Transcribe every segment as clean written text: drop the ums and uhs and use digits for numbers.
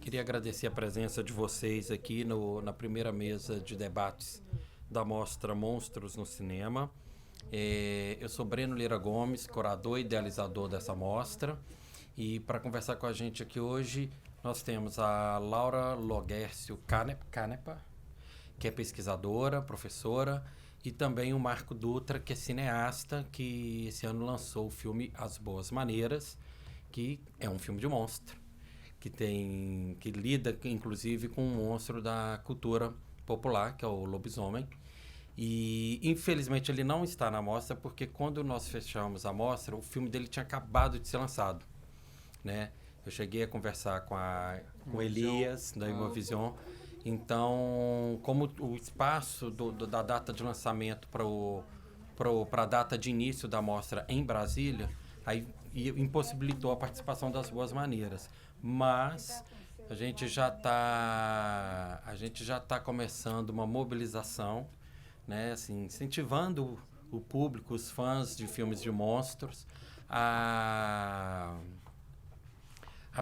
Queria agradecer a presença de vocês aqui na primeira mesa de debates da Mostra Monstros no Cinema. Eu sou Breno Lira Gomes, curador e idealizador dessa mostra. E para conversar com a gente aqui hoje, nós temos a Laura Loguércio Canepa, que é pesquisadora, professora, e também o Marco Dutra, que é cineasta, que esse ano lançou o filme As Boas Maneiras, que é um filme de monstro, que lida inclusive com um monstro da cultura popular, que é o lobisomem. E infelizmente ele não está na mostra porque quando nós fechamos a mostra, o filme dele tinha acabado de ser lançado, né? Eu cheguei a conversar com Elias da Imovision. Então, como o espaço da data de lançamento para a data de início da mostra em Brasília, aí impossibilitou a participação das Boas Maneiras. Mas a gente já está começando uma mobilização, né, assim, incentivando o público, os fãs de filmes de monstros, a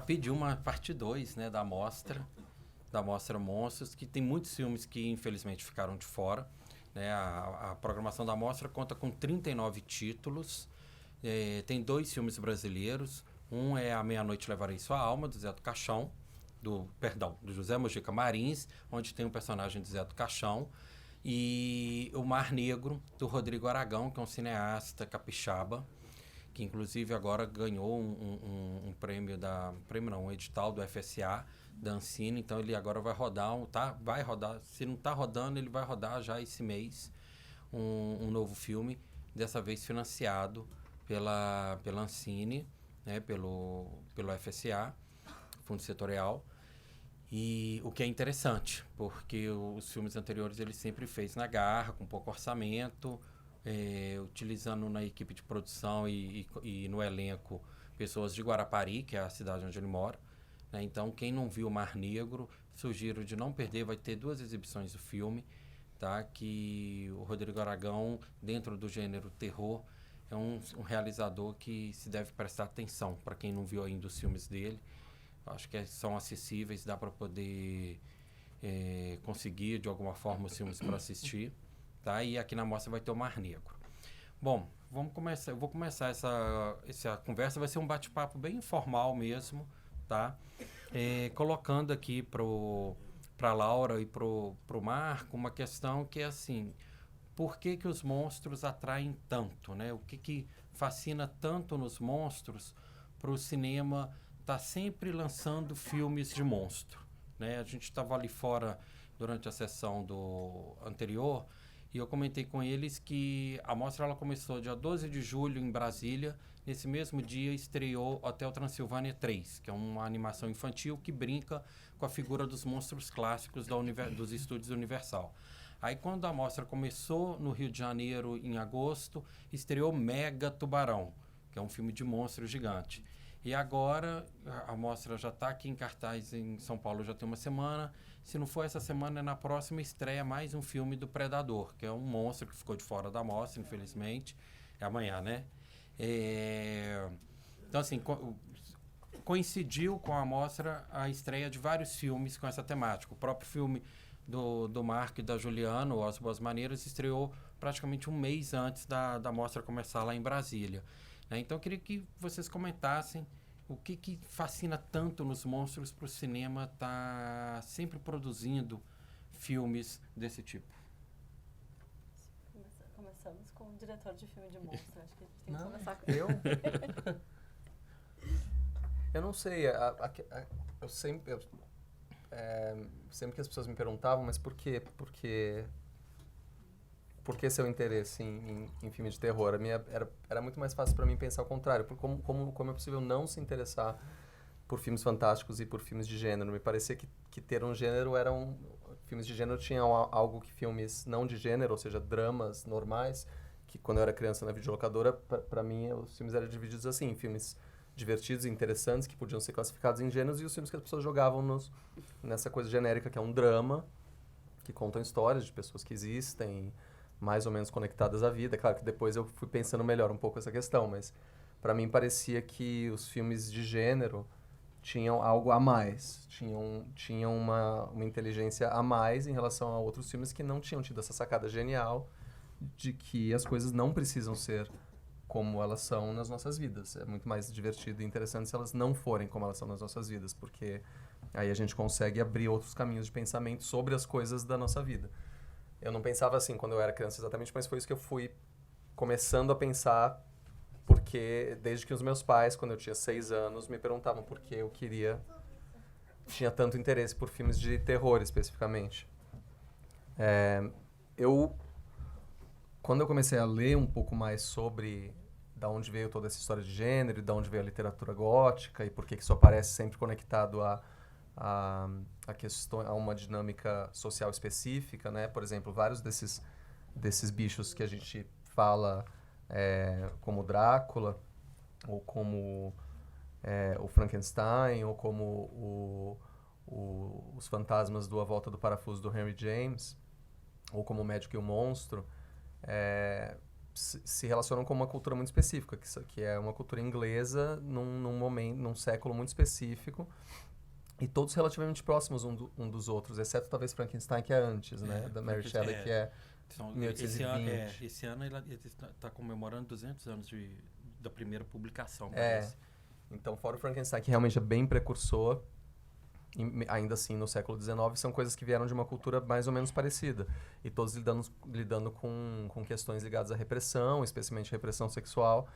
pedir uma parte 2, né, da Mostra Monstros, que tem muitos filmes que infelizmente ficaram de fora, né? A programação da Mostra conta com 39 títulos, tem 2 filmes brasileiros, um é A Meia-Noite Levarei Sua Alma, do Zé do Caixão, do José Mojica Marins, onde tem o personagem de Zé do Caixão, e O Mar Negro, do Rodrigo Aragão, que é um cineasta capixaba, que inclusive agora ganhou um prêmio um edital do FSA, da Ancine. Então ele agora vai rodar, vai rodar, se não está rodando, ele vai rodar já esse mês um novo filme, dessa vez financiado pela Ancine, né, pelo FSA, Fundo Setorial. E o que é interessante, porque os filmes anteriores ele sempre fez na garra, com pouco orçamento, utilizando na equipe de produção e no elenco pessoas de Guarapari, que é a cidade onde ele mora, né? Então, quem não viu o Mar Negro, sugiro de não perder, vai ter 2 exibições do filme, tá? Que o Rodrigo Aragão, dentro do gênero terror, é um realizador que se deve prestar atenção, para quem não viu ainda os filmes dele. Acho que são acessíveis, dá para poder conseguir de alguma forma os filmes para assistir, tá? E aqui na mostra vai ter o Mar Negro. Bom, vamos começar. Eu vou começar essa conversa, vai ser um bate-papo bem informal mesmo, tá? Colocando aqui para Laura e pro Marco uma questão que é assim: por que os monstros atraem tanto, né? O que fascina tanto nos monstros para o cinema tá sempre lançando filmes de monstro, né? A gente estava ali fora durante a sessão anterior e eu comentei com eles que a mostra ela começou dia 12 de julho em Brasília. Nesse mesmo dia estreou Hotel Transilvânia 3, que é uma animação infantil que brinca com a figura dos monstros clássicos dos estúdios Universal. Aí quando a mostra começou no Rio de Janeiro em agosto, estreou Mega Tubarão, que é um filme de monstro gigante. E agora a mostra já está aqui em cartaz em São Paulo já tem uma semana. Se não for essa semana, na próxima estreia mais um filme do Predador, que é um monstro que ficou de fora da mostra, infelizmente. É amanhã, né? Então, assim, coincidiu com a mostra a estreia de vários filmes com essa temática. O próprio filme do Marco e da Juliana, As Boas Maneiras, estreou praticamente um mês antes da mostra começar lá em Brasília. Então eu queria que vocês comentassem o que fascina tanto nos monstros para o cinema estar sempre produzindo filmes desse tipo. Começamos com o diretor de filme de monstro. Acho que a gente tem que começar com Eu não sei. Eu sempre que as pessoas me perguntavam, mas por quê? Por que seu interesse em filme de terror? Era muito mais fácil para mim pensar o contrário. Como é possível não se interessar por filmes fantásticos e por filmes de gênero? Me parecia que ter um gênero filmes de gênero tinham algo que filmes não de gênero, ou seja, dramas normais, que quando eu era criança na videolocadora, para mim os filmes eram divididos assim, filmes divertidos e interessantes que podiam ser classificados em gêneros e os filmes que as pessoas jogavam nessa coisa genérica que é um drama, que contam histórias de pessoas que existem, mais ou menos conectadas à vida. Claro que depois eu fui pensando melhor um pouco essa questão, mas para mim parecia que os filmes de gênero tinham algo a mais, tinham uma inteligência a mais em relação a outros filmes que não tinham tido essa sacada genial de que as coisas não precisam ser como elas são nas nossas vidas. É muito mais divertido e interessante se elas não forem como elas são nas nossas vidas, porque aí a gente consegue abrir outros caminhos de pensamento sobre as coisas da nossa vida. Eu não pensava assim quando eu era criança exatamente, mas foi isso que eu fui começando a pensar, porque desde que os meus pais, quando eu tinha 6 anos, me perguntavam por que eu tinha tanto interesse por filmes de terror, especificamente. Quando eu comecei a ler um pouco mais sobre da onde veio toda essa história de gênero, e da onde veio a literatura gótica, e por que isso aparece sempre conectado a uma dinâmica social específica, né? Por exemplo, vários desses bichos que a gente fala, como Drácula, ou como o Frankenstein, ou como os fantasmas do A Volta do Parafuso do Henry James, ou como o Médico e o Monstro, se relacionam com uma cultura muito específica, que é uma cultura inglesa num século muito específico, e todos relativamente próximos um dos outros, exceto talvez Frankenstein, que é antes, né? Da Mary Shelley, que é 1820. Esse ano ele está comemorando 200 anos da primeira publicação, parece. Então, fora o Frankenstein, que realmente é bem precursor, ainda assim no século XIX, são coisas que vieram de uma cultura mais ou menos parecida. E todos lidando com questões ligadas à repressão, especialmente repressão sexual.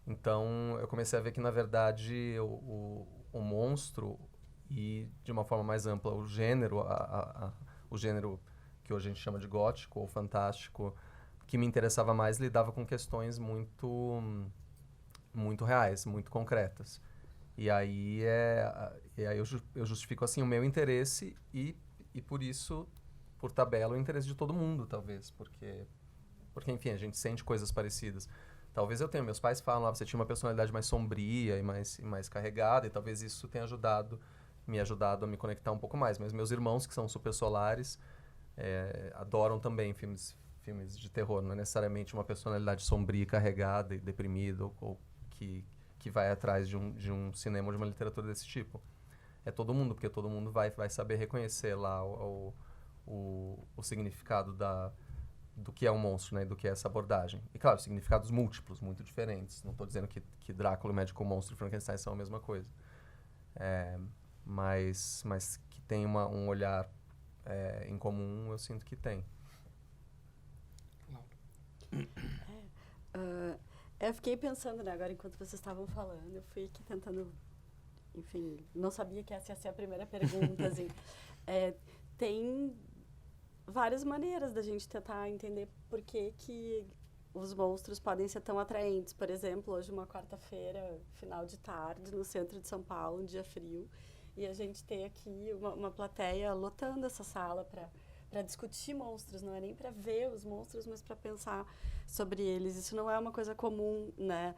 Então, eu comecei a ver que, na verdade, o monstro, e de uma forma mais ampla, o gênero, o gênero que hoje a gente chama de gótico ou fantástico, que me interessava mais, lidava com questões muito reais, muito concretas. E aí eu justifico assim o meu interesse e por isso, por tabela, o interesse de todo mundo, talvez, porque enfim, a gente sente coisas parecidas. Talvez eu tenha, meus pais falam, você tinha uma personalidade mais sombria e mais carregada, e talvez isso tenha me ajudado a me conectar um pouco mais. Mas meus irmãos, que são super solares, adoram também filmes de terror. Não é necessariamente uma personalidade sombria, carregada e deprimida, ou que vai atrás de um cinema ou de uma literatura desse tipo. É todo mundo, porque todo mundo vai saber reconhecer lá o significado do que é um monstro, né, do que é essa abordagem. E claro, significados múltiplos, muito diferentes. Não estou dizendo que Drácula, o Médico Monstro e Frankenstein são a mesma coisa. Mas que tem um olhar em comum, eu sinto que tem. Eu fiquei pensando, né, agora enquanto vocês estavam falando, eu fui aqui tentando, enfim, não sabia que essa ia ser a primeira pergunta, assim. Tem várias maneiras da gente tentar entender por que os monstros podem ser tão atraentes. Por exemplo, hoje uma quarta-feira, final de tarde, no centro de São Paulo, um dia frio, e a gente tem aqui uma plateia lotando essa sala para discutir monstros, não é nem para ver os monstros, mas para pensar sobre eles. Isso não é uma coisa comum, né?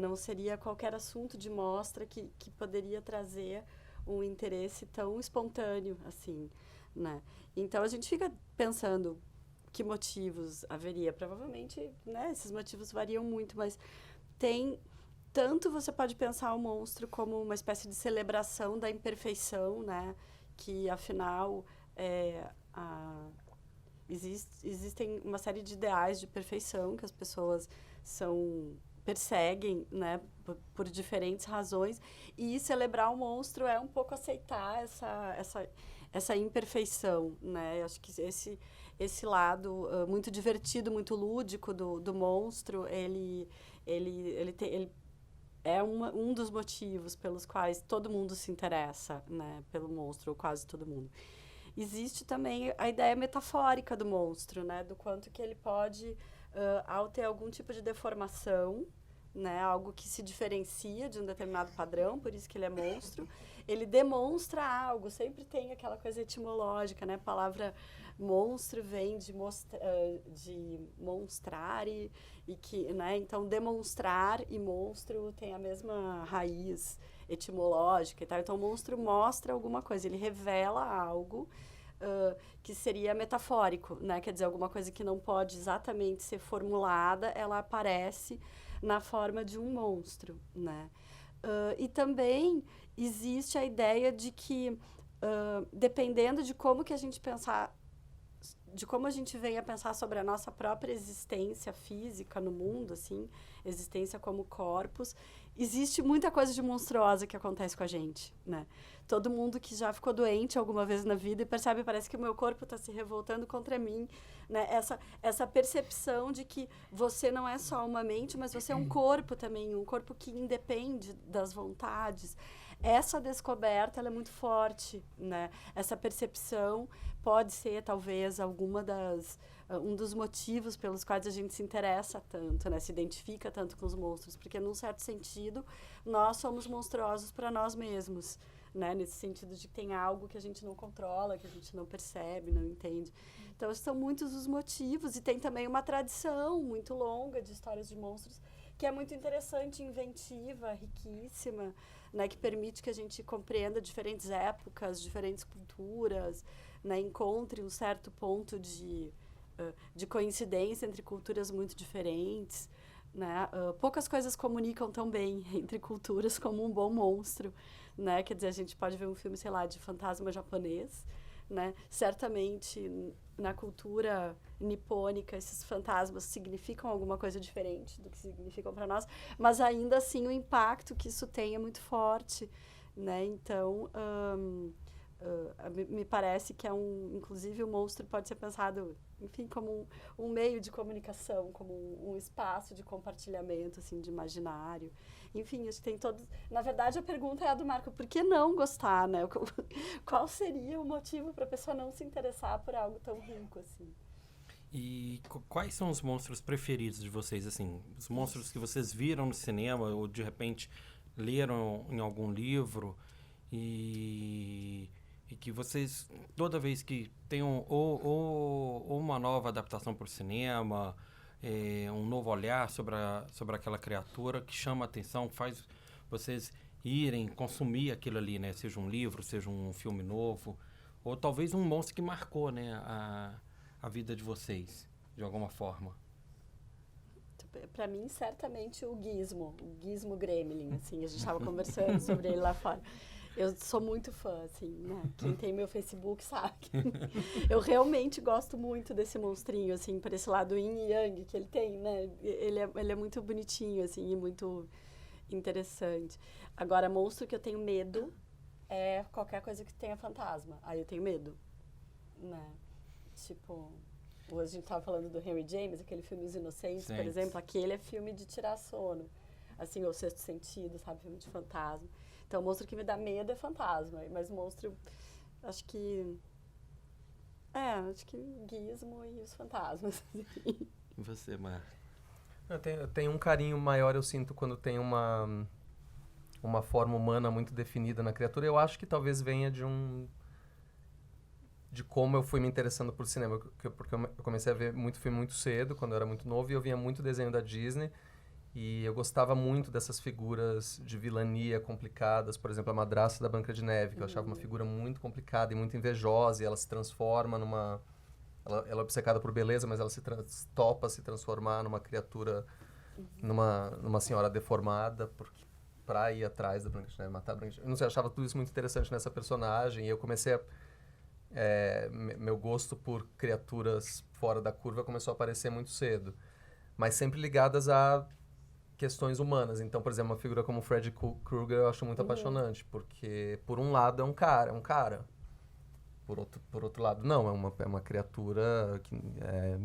Não seria qualquer assunto de mostra que poderia trazer um interesse tão espontâneo assim, né? Então a gente fica pensando que motivos haveria. Provavelmente, né, esses motivos variam muito, mas tanto você pode pensar o monstro como uma espécie de celebração da imperfeição, né? Que afinal existem uma série de ideais de perfeição que as pessoas perseguem, né, por diferentes razões, e celebrar o monstro é um pouco aceitar essa imperfeição, né? Eu acho que esse lado muito divertido, muito lúdico do monstro, ele é um dos motivos pelos quais todo mundo se interessa, né, pelo monstro, ou quase todo mundo. Existe também a ideia metafórica do monstro, né, do quanto que ele pode, ao ter algum tipo de deformação, né, algo que se diferencia de um determinado padrão, por isso que ele é monstro, ele demonstra algo, sempre tem aquela coisa etimológica, né, a palavra monstro vem de monstrar e que, né, então demonstrar e monstro tem a mesma raiz etimológica e tal. Então o monstro mostra alguma coisa, ele revela algo que seria metafórico, né, quer dizer, alguma coisa que não pode exatamente ser formulada, ela aparece na forma de um monstro, né. E também existe a ideia de que, dependendo de como que a gente pensar, de como a gente vem a pensar sobre a nossa própria existência física no mundo, assim, existência como corpos, existe muita coisa de monstruosa que acontece com a gente, né? Todo mundo que já ficou doente alguma vez na vida e percebe, parece que o meu corpo está se revoltando contra mim, né? Essa percepção de que você não é só uma mente, mas você é um corpo também, um corpo que independe das vontades. Essa descoberta, ela é muito forte, né? Essa percepção pode ser, talvez, um dos motivos pelos quais a gente se interessa tanto, né? Se identifica tanto com os monstros, porque, num certo sentido, nós somos monstruosos para nós mesmos, né? Nesse sentido de que tem algo que a gente não controla, que a gente não percebe, não entende. Então, são muitos os motivos, e tem também uma tradição muito longa de histórias de monstros, que é muito interessante, inventiva, riquíssima, né? Que permite que a gente compreenda diferentes épocas, diferentes culturas, né? Encontre um certo ponto de coincidência entre culturas muito diferentes, né? Poucas coisas comunicam tão bem entre culturas como um bom monstro, né? Quer dizer, a gente pode ver um filme, sei lá, de fantasma japonês, né? Certamente, na cultura nipônica, esses fantasmas significam alguma coisa diferente do que significam para nós, mas ainda assim o impacto que isso tem é muito forte, né? Então, me parece que inclusive o monstro pode ser pensado, enfim, como um meio de comunicação, como um espaço de compartilhamento, assim, de imaginário. Enfim, acho que tem todos... Na verdade, a pergunta é a do Marco, por que não gostar, né? Qual seria o motivo para a pessoa não se interessar por algo tão rico, assim? E quais são os monstros preferidos de vocês, assim? Os monstros que vocês viram no cinema ou, de repente, leram em algum livro e que vocês, toda vez que tem ou uma nova adaptação para o cinema, um novo olhar sobre aquela criatura que chama a atenção, faz vocês irem consumir aquilo ali, né? Seja um livro, seja um filme novo, ou talvez um monstro que marcou, né, a vida de vocês, de alguma forma. Para mim, certamente o Gizmo Gremlin, assim, a gente estava conversando sobre ele lá fora. Eu sou muito fã, assim, né? Quem tem meu Facebook sabe. Eu realmente gosto muito desse monstrinho, assim, por esse lado yin e yang que ele tem, né? Ele é muito bonitinho, assim, e muito interessante. Agora, monstro que eu tenho medo é qualquer coisa que tenha fantasma. Aí eu tenho medo, né? Tipo, a gente estava falando do Henry James, aquele filme Os Inocentes, por exemplo. Aquele é filme de tirar sono. Assim, ou Sexto Sentido, sabe? Filme de fantasma. Então, o monstro que me dá medo é fantasma. Mas monstro, acho que Gizmo e os fantasmas. E você, Mar? Eu tenho um carinho maior, eu sinto, quando tem uma forma humana muito definida na criatura. Eu acho que talvez venha de como eu fui me interessando por cinema. Porque eu comecei a ver muito filme muito cedo, quando eu era muito novo, e eu via muito desenho da Disney. E eu gostava muito dessas figuras de vilania complicadas. Por exemplo, a madrasta da Branca de Neve, que eu achava uma figura muito complicada e muito invejosa. E ela se transforma numa... Ela é obcecada por beleza, mas ela topa se transformar numa criatura, numa senhora deformada, pra ir atrás da Branca de Neve, matar a Branca de Neve. Eu não sei, eu achava tudo isso muito interessante nessa personagem. E eu comecei a... meu gosto por criaturas fora da curva começou a aparecer muito cedo. Mas sempre ligadas a questões humanas. Então, por exemplo, uma figura como Freddy Krueger eu acho muito apaixonante, porque por um lado é um cara. Por outro lado, não, é uma criatura que é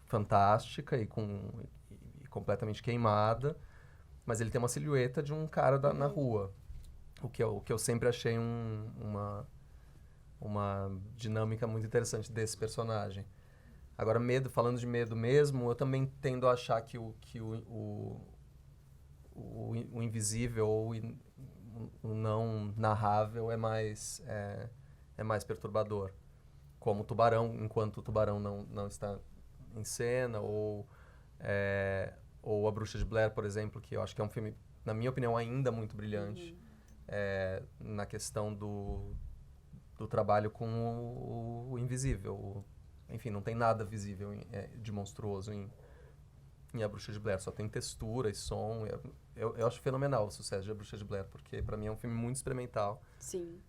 fantástica e completamente queimada, mas ele tem uma silhueta de um cara na rua. O que eu sempre achei uma dinâmica muito interessante desse personagem. Agora, falando de medo mesmo, eu também tendo a achar que o invisível ou o não narrável é mais perturbador. Como o Tubarão, enquanto o Tubarão não está em cena, ou A Bruxa de Blair, por exemplo, que eu acho que é um filme, na minha opinião, ainda muito brilhante, na questão do trabalho com o invisível. Enfim, não tem nada visível de monstruoso em A Bruxa de Blair. Só tem textura e som. Eu acho fenomenal o sucesso de A Bruxa de Blair, porque para mim é um filme muito experimental. Sim.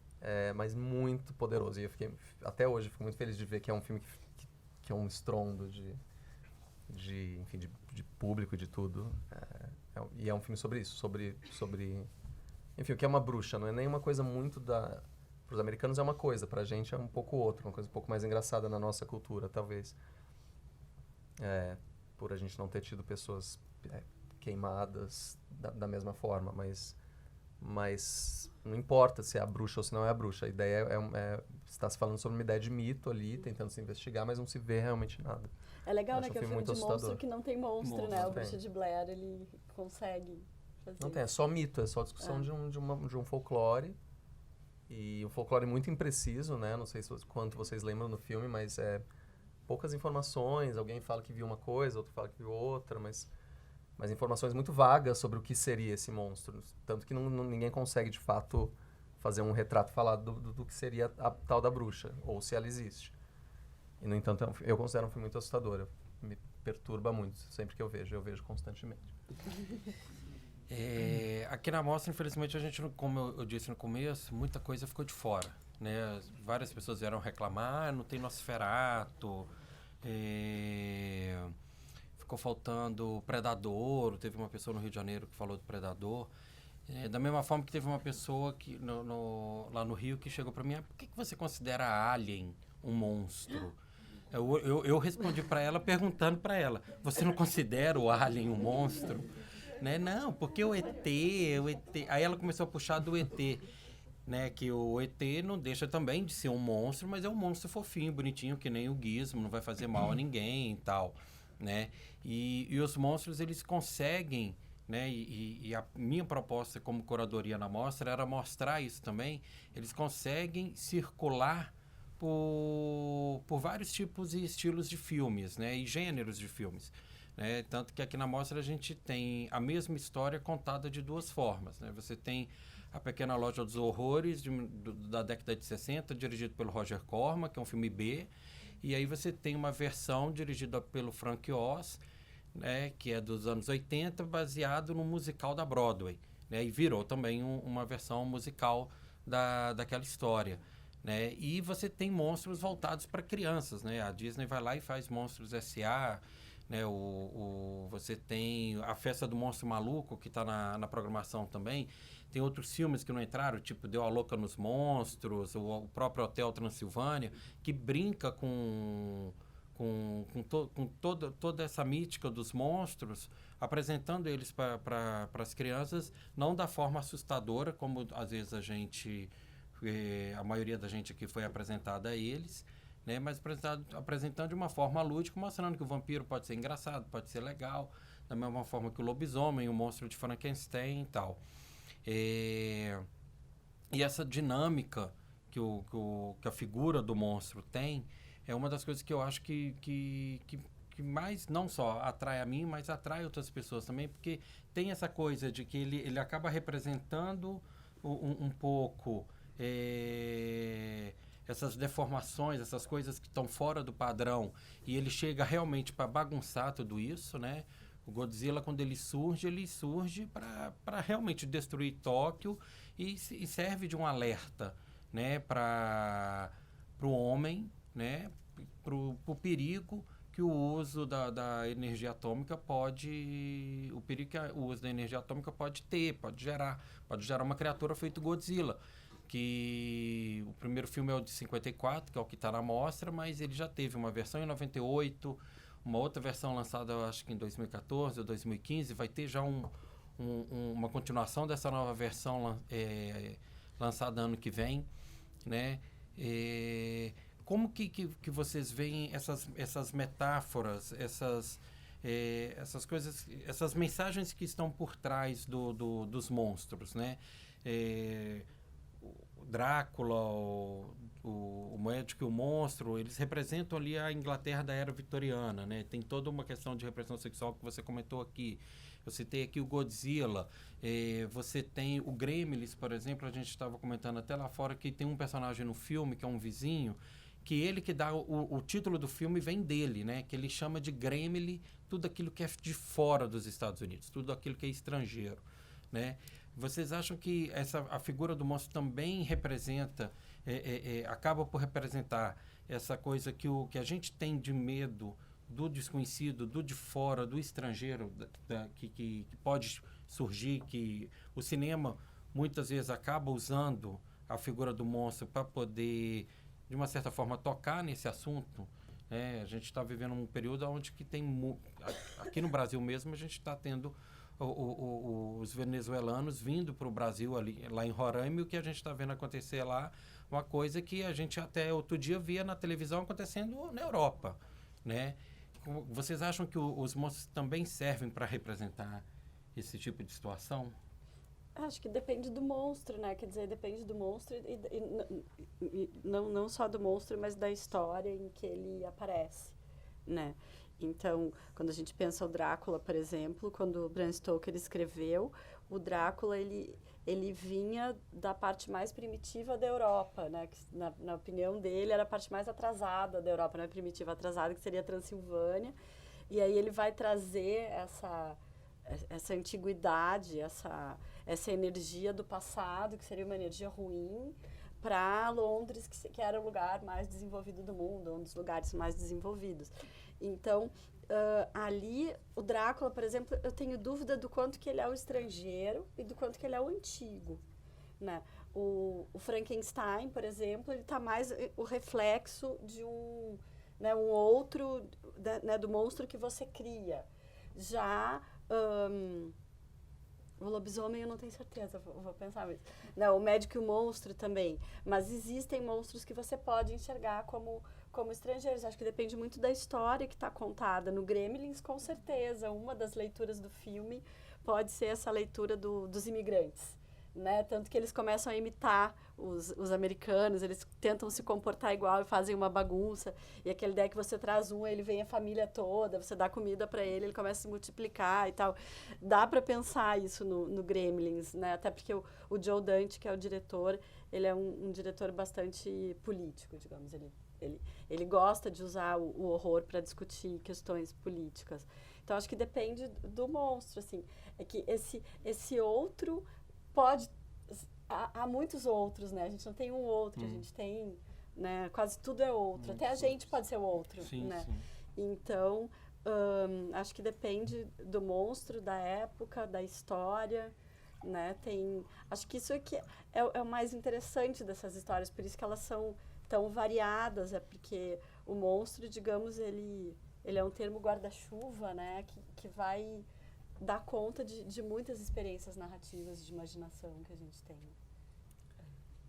Mas muito poderoso. E até hoje, fico muito feliz de ver que é um filme que é um estrondo enfim, de público e de tudo. E é um filme sobre isso, sobre... Enfim, o que é uma bruxa? Não é nem uma coisa muito para os americanos é uma coisa, pra gente é um pouco outra, uma coisa um pouco mais engraçada na nossa cultura, talvez. Por a gente não ter tido pessoas queimadas da mesma forma, mas não importa se é a bruxa ou se não é a bruxa. A ideia está se falando sobre uma ideia de mito ali, tentando se investigar, mas não se vê realmente nada. É legal, né, Acho que é um um filme filme de muito monstro assustador. que não tem monstro, né? Não O tem. Bruxa de Blair, ele consegue fazer Não tem, é só mito, é só discussão de um folclore. E um folclore muito impreciso, né? Não sei quanto vocês lembram no filme, mas poucas informações. Alguém fala que viu uma coisa, outro fala que viu outra, mas informações muito vagas sobre o que seria esse monstro. Tanto que ninguém consegue, de fato, fazer um retrato falado do que seria a tal da bruxa, ou se ela existe. E, no entanto, eu considero um filme muito assustador. Me perturba muito, sempre que eu vejo constantemente. Aqui na mostra, infelizmente, a gente, como eu disse no começo, muita coisa ficou de fora, né? Várias pessoas vieram reclamar, não tem Nosferatu, ficou faltando Predador, teve uma pessoa no Rio de Janeiro que falou do Predador. Da mesma forma que teve uma pessoa que, lá no Rio que chegou para mim, por que você considera Alien um monstro? Eu respondi para ela perguntando para ela, você não considera o Alien um monstro? Né? Não, porque o ET... Aí ela começou a puxar do ET, né? Que o ET não deixa também de ser um monstro, mas é um monstro fofinho, bonitinho, que nem o Gizmo, não vai fazer mal a ninguém e tal, né? E os monstros, eles conseguem, né? E a minha proposta como curadoria na mostra era mostrar isso também. Eles conseguem circular por vários tipos e estilos de filmes, né? E gêneros de filmes. Tanto que aqui na mostra a gente tem a mesma história contada de duas formas, né? Você tem A Pequena Loja dos Horrores, da década de 60, dirigido pelo Roger Corman, que é um filme B, e aí você tem uma versão dirigida pelo Frank Oz, né, que é dos anos 80, baseado no musical da Broadway, né? E virou também uma versão musical daquela história, né? E você tem monstros voltados para crianças, né? A Disney vai lá e faz Monstros S.A., né? Você tem A Festa do Monstro Maluco, que está na programação também. Tem outros filmes que não entraram, tipo Deu a Louca nos Monstros, o próprio Hotel Transilvânia, que brinca com toda essa mítica dos monstros, apresentando eles para as crianças, não da forma assustadora, como às vezes a maioria da gente aqui foi apresentada a eles, né? Mas apresentando de uma forma lúdica, mostrando que o vampiro pode ser engraçado, pode ser legal, da mesma forma que o lobisomem, o monstro de Frankenstein e tal. E essa dinâmica que a figura do monstro tem é uma das coisas que eu acho que mais não só atrai a mim, mas atrai outras pessoas também, porque tem essa coisa de que ele acaba representando um pouco essas deformações, essas coisas que estão fora do padrão, e ele chega realmente para bagunçar tudo isso, né? O Godzilla, quando ele surge para realmente destruir Tóquio e serve de um alerta, né? Para o homem, né? Para o perigo que o uso da energia atômica pode... O perigo que o uso da energia atômica pode ter, pode gerar uma criatura feito Godzilla. Que o primeiro filme é o de 54, que é o que está na mostra, mas ele já teve uma versão em 98, uma outra versão lançada, eu acho que em 2014 ou 2015, vai ter já uma continuação dessa nova versão lançada ano que vem, né? Como que vocês veem essas metáforas, essas coisas, essas mensagens que estão por trás dos monstros, né? Drácula, o médico e o monstro, eles representam ali a Inglaterra da era vitoriana, né? Tem toda uma questão de repressão sexual que você comentou aqui. Eu citei aqui o Godzilla, você tem o Gremlins, por exemplo, a gente estava comentando até lá fora que tem um personagem no filme que é um vizinho, que ele que dá o título do filme vem dele, né? Que ele chama de Gremlin tudo aquilo que é de fora dos Estados Unidos, tudo aquilo que é estrangeiro, né? Vocês acham que a figura do monstro também representa, acaba por representar essa coisa que a gente tem de medo do desconhecido, do de fora, do estrangeiro, que pode surgir, que o cinema muitas vezes acaba usando a figura do monstro para poder, de uma certa forma, tocar nesse assunto? A gente está vivendo um período onde que tem... Aqui no Brasil mesmo, a gente está tendo os venezuelanos vindo para o Brasil, lá em Roraima, e o que a gente está vendo acontecer lá, uma coisa que a gente até outro dia via na televisão acontecendo na Europa, né? Vocês acham que os monstros também servem para representar esse tipo de situação? Acho que depende do monstro, né? Quer dizer, depende do monstro e não só do monstro, mas da história em que ele aparece, né? Então, quando a gente pensa o Drácula, por exemplo, quando o Bram Stoker escreveu, o Drácula, ele vinha da parte mais primitiva da Europa, né? Que, na opinião dele, era a parte mais atrasada da Europa, não é primitiva, atrasada, que seria a Transilvânia. E aí ele vai trazer essa antiguidade, essa energia do passado, que seria uma energia ruim, para Londres, que era o lugar mais desenvolvido do mundo, um dos lugares mais desenvolvidos. Então, ali, o Drácula, por exemplo, eu tenho dúvida do quanto que ele é o estrangeiro e do quanto que ele é o antigo, né? O Frankenstein, por exemplo, ele está mais o reflexo de um outro, né, do monstro que você cria. Já... o lobisomem eu não tenho certeza, vou pensar mesmo. Não, o médico e o monstro também. Mas existem monstros que você pode enxergar como estrangeiros. Acho que depende muito da história que está contada. No Gremlins, com certeza, uma das leituras do filme pode ser essa leitura dos imigrantes, né? Tanto que eles começam a imitar os americanos, eles tentam se comportar igual e fazem uma bagunça. E aquela ideia que você traz ele vem a família toda, você dá comida para ele começa a se multiplicar e tal. Dá para pensar isso no Gremlins, né? Até porque o Joe Dante, que é o diretor, ele é um diretor bastante político, digamos. Ele gosta de usar o horror para discutir questões políticas. Então, acho que depende do monstro, assim. É que esse outro pode... Há muitos outros, né? A gente não tem um outro, a gente tem... Né? Quase tudo é outro. Até a gente pode ser o outro, sim, né? Sim. Então, acho que depende do monstro, da época, da história, né? Acho que isso aqui é o mais interessante dessas histórias, por isso que elas são tão variadas, é porque o monstro, digamos, ele é um termo guarda-chuva, né? Que vai dar conta de muitas experiências narrativas de imaginação que a gente tem.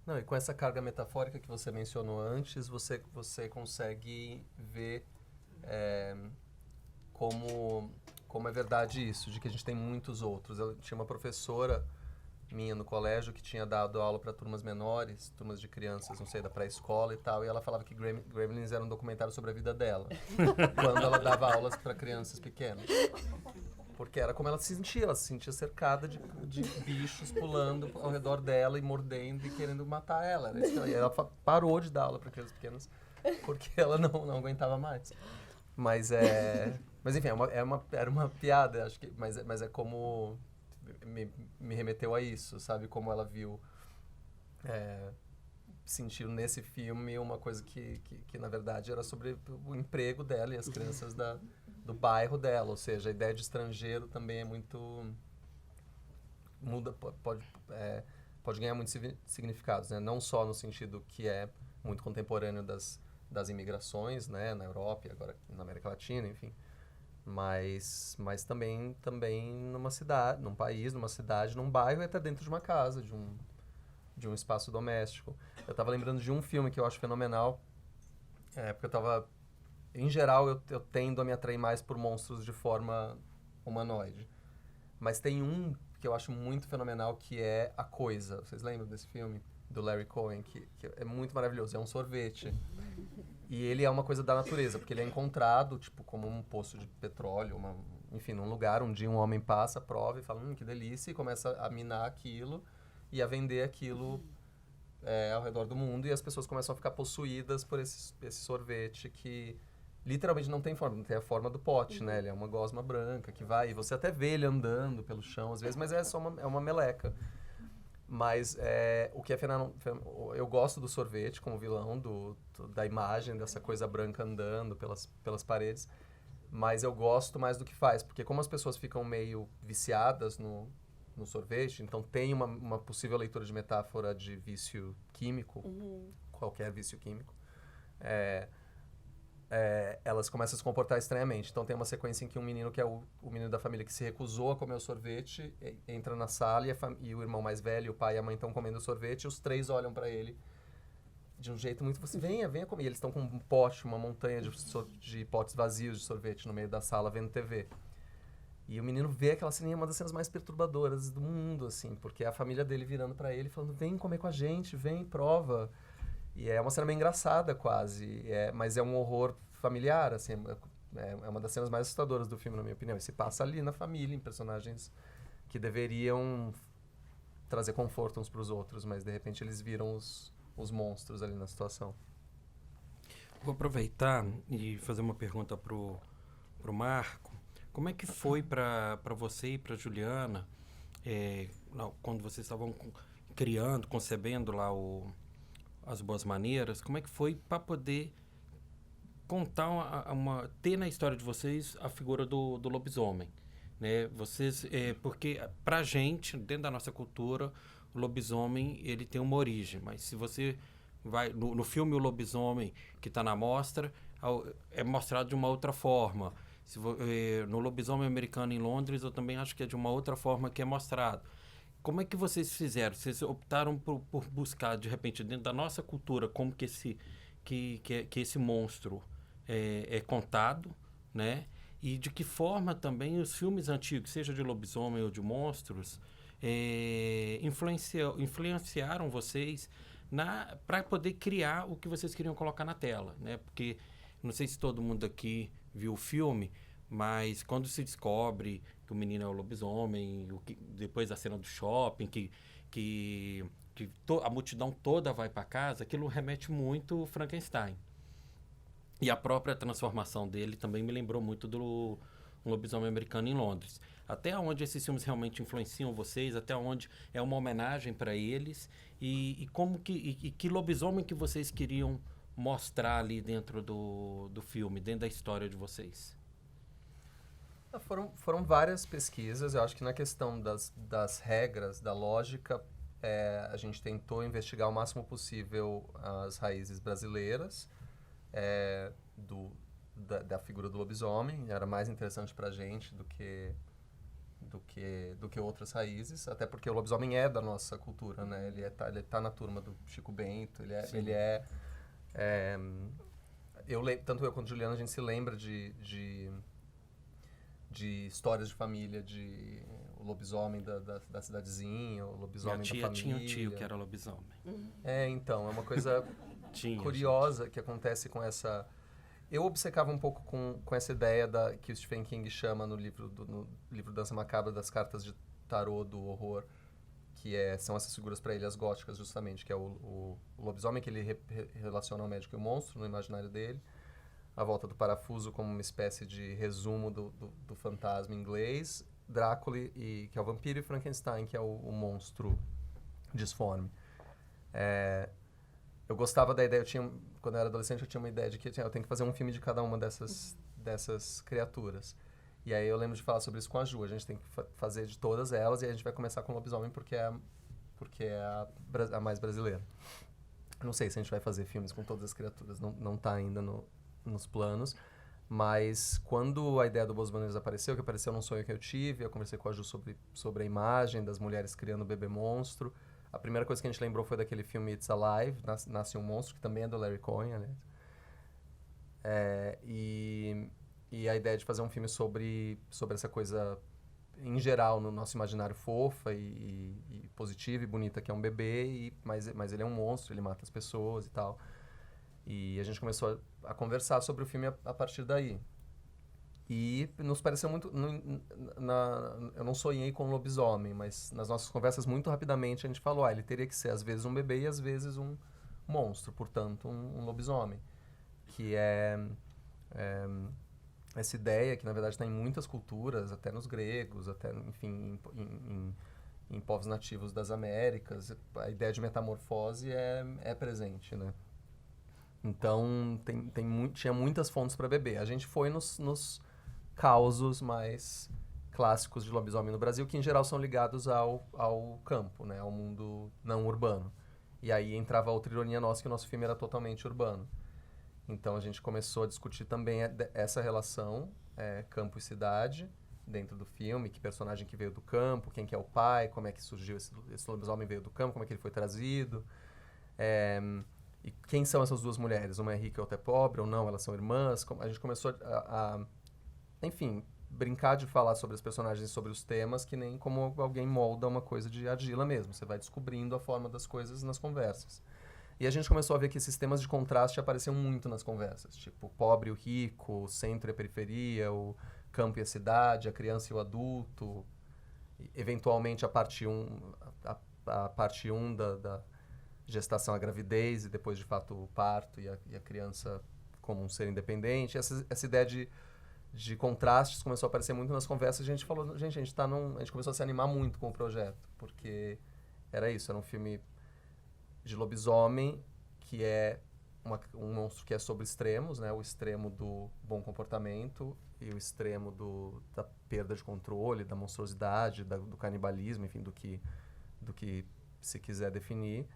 Não, e com essa carga metafórica que você mencionou antes, você consegue ver como é verdade isso, de que a gente tem muitos outros. Eu tinha uma professora minha no colégio que tinha dado aula para turmas menores, turmas de crianças, não sei, da pré-escola e tal, e ela falava que Gremlins era um documentário sobre a vida dela, quando ela dava aulas para crianças pequenas. Porque era como ela se sentia cercada de bichos pulando ao redor dela e mordendo e querendo matar ela. E ela parou de dar aula para crianças pequenas porque ela não aguentava mais. Mas enfim, era uma piada, acho que, mas é como me remeteu a isso, sabe? Como ela viu, sentiu nesse filme uma coisa que na verdade era sobre o emprego dela e as crianças do bairro dela, ou seja, a ideia de estrangeiro também é muito... pode ganhar muitos significados, né? Não só no sentido que é muito contemporâneo das imigrações, né? Na Europa e agora na América Latina, enfim, mas também numa cidade, num país, numa cidade, num bairro e até dentro de uma casa, de um espaço doméstico. Eu estava lembrando de um filme que eu acho fenomenal, porque eu estava... Em geral, eu tendo a me atrair mais por monstros de forma humanoide. Mas tem um que eu acho muito fenomenal, que é A Coisa. Vocês lembram desse filme? Do Larry Cohen, que é muito maravilhoso. É um sorvete. E ele é uma coisa da natureza, porque ele é encontrado, tipo, como um poço de petróleo, enfim, num lugar. Um dia um homem passa, prova e fala, que delícia, e começa a minar aquilo e a vender aquilo ao redor do mundo, e as pessoas começam a ficar possuídas por esse sorvete que literalmente não tem forma, não tem a forma do pote, né? Ele é uma gosma branca que vai, e você até vê ele andando pelo chão às vezes, mas é só uma meleca. Mas o que é eu gosto do sorvete como vilão, da imagem dessa coisa branca andando pelas paredes, mas eu gosto mais do que faz, porque como as pessoas ficam meio viciadas no sorvete, então tem uma possível leitura de metáfora de vício químico, qualquer vício químico, elas começam a se comportar estranhamente. Então tem uma sequência em que um menino, que é o menino da família que se recusou a comer o sorvete, entra na sala e o irmão mais velho, o pai e a mãe estão comendo o sorvete, e os três olham para ele de um jeito muito assim, venha comer. E eles estão com um pote, uma montanha de potes vazios de sorvete no meio da sala vendo TV. E o menino vê aquela cena, é uma das cenas mais perturbadoras do mundo, assim, porque é a família dele virando para ele, falando, vem comer com a gente, vem, prova. E é uma cena meio engraçada, quase, mas é um horror familiar, assim, é uma das cenas mais assustadoras do filme, na minha opinião. E se passa ali na família, em personagens que deveriam trazer conforto uns para os outros, mas de repente eles viram os monstros ali na situação. Vou aproveitar e fazer uma pergunta pro Marco. Como é que foi para você e para Juliana, quando vocês estavam criando, concebendo lá as Boas Maneiras, como é que foi para poder contar ter na história de vocês a figura do lobisomem, né? Vocês, porque pra gente, dentro da nossa cultura, o lobisomem, ele tem uma origem, mas se você vai no filme O Lobisomem, que está na mostra, é mostrado de uma outra forma. No Lobisomem Americano em Londres, eu também acho que é de uma outra forma que é mostrado. Como é que vocês fizeram? Vocês optaram por buscar, de repente, dentro da nossa cultura, como que esse monstro é contado, né? E de que forma também os filmes antigos, seja de lobisomem ou de monstros, influenciaram vocês para poder criar o que vocês queriam colocar na tela, né? Porque não sei se todo mundo aqui viu o filme, mas quando se descobre que o menino é o lobisomem, depois da cena do shopping, que a multidão toda vai para casa, aquilo remete muito Frankenstein. E a própria transformação dele também me lembrou muito do Um Lobisomem Americano em Londres. Até onde esses filmes realmente influenciam vocês, até onde é uma homenagem para eles, e que lobisomem que vocês queriam mostrar ali dentro do filme, dentro da história de vocês? Foram várias pesquisas. Eu acho que na questão das regras, da lógica, a gente tentou investigar o máximo possível as raízes brasileiras da figura do lobisomem. Era mais interessante pra gente do que outras raízes, até porque o lobisomem é da nossa cultura, né? Ele tá na turma do Chico Bento, tanto eu quanto a Juliana, a gente se lembra de histórias de família, o lobisomem da cidadezinha, o lobisomem da família. Tinha um tio que era lobisomem. Então, é uma coisa curiosa que acontece com essa... Eu obcecava um pouco com essa ideia que o Stephen King chama no livro Dança Macabra, das cartas de tarô do horror, que são essas figuras para ele, as góticas, justamente, que é o lobisomem, que ele relaciona ao médico e o monstro no imaginário dele, A Volta do Parafuso como uma espécie de resumo do fantasma inglês, Drácula, que é o vampiro, e Frankenstein, que é o monstro disforme. Eu gostava da ideia, quando eu era adolescente, eu tinha uma ideia de que eu tenho que fazer um filme de cada uma dessas criaturas. E aí eu lembro de falar sobre isso com a Ju. A gente tem que fazer de todas elas, e aí a gente vai começar com o lobisomem porque é a mais brasileira. Não sei se a gente vai fazer filmes com todas as criaturas, não tá ainda nos planos. Mas quando a ideia do Boas Maneiras apareceu, que apareceu num sonho que eu tive, eu conversei com a Ju sobre a imagem das mulheres criando o bebê monstro. A primeira coisa que a gente lembrou foi daquele filme It's Alive, Nasce um Monstro, que também é do Larry Cohen, aliás. E a ideia de fazer um filme sobre essa coisa, em geral, no nosso imaginário fofa e positiva e bonita, que é um bebê, mas ele é um monstro, ele mata as pessoas e tal. E a gente começou a conversar sobre o filme a partir daí. E nos pareceu muito... eu não sonhei com um lobisomem, mas nas nossas conversas, muito rapidamente, a gente falou, ele teria que ser, às vezes, um bebê e, às vezes, um monstro, portanto, um lobisomem. Que é essa ideia que, na verdade, está em muitas culturas, até nos gregos, até, enfim, em povos nativos das Américas. A ideia de metamorfose é presente, né? Então, tinha muitas fontes para bebê. A gente foi nos causos mais clássicos de lobisomem no Brasil, que, em geral, são ligados ao campo, né? Ao mundo não urbano. E aí entrava outra ironia nossa, que o nosso filme era totalmente urbano. Então, a gente começou a discutir também essa relação campo e cidade dentro do filme, que personagem que veio do campo, quem que é o pai, como é que surgiu esse lobisomem veio do campo, como é que ele foi trazido. E quem são essas duas mulheres? Uma é rica e outra é pobre, ou não? Elas são irmãs? A gente começou enfim, brincar de falar sobre as personagens e sobre os temas, que nem como alguém molda uma coisa de argila mesmo. Você vai descobrindo a forma das coisas nas conversas. E a gente começou a ver que esses temas de contraste apareciam muito nas conversas. Tipo, o pobre e o rico, o centro e a periferia, o campo e a cidade, a criança e o adulto. E, eventualmente, a parte 1 da gestação, a gravidez, e depois, de fato, o parto e a criança como um ser independente. Essa ideia de contrastes começou a aparecer muito nas conversas. A gente falou, a gente começou a se animar muito com o projeto, porque era isso, era um filme de lobisomem, que é um monstro que é sobre extremos, né? O extremo do bom comportamento e o extremo da perda de controle, da monstruosidade, do canibalismo, enfim, do que se quiser definir.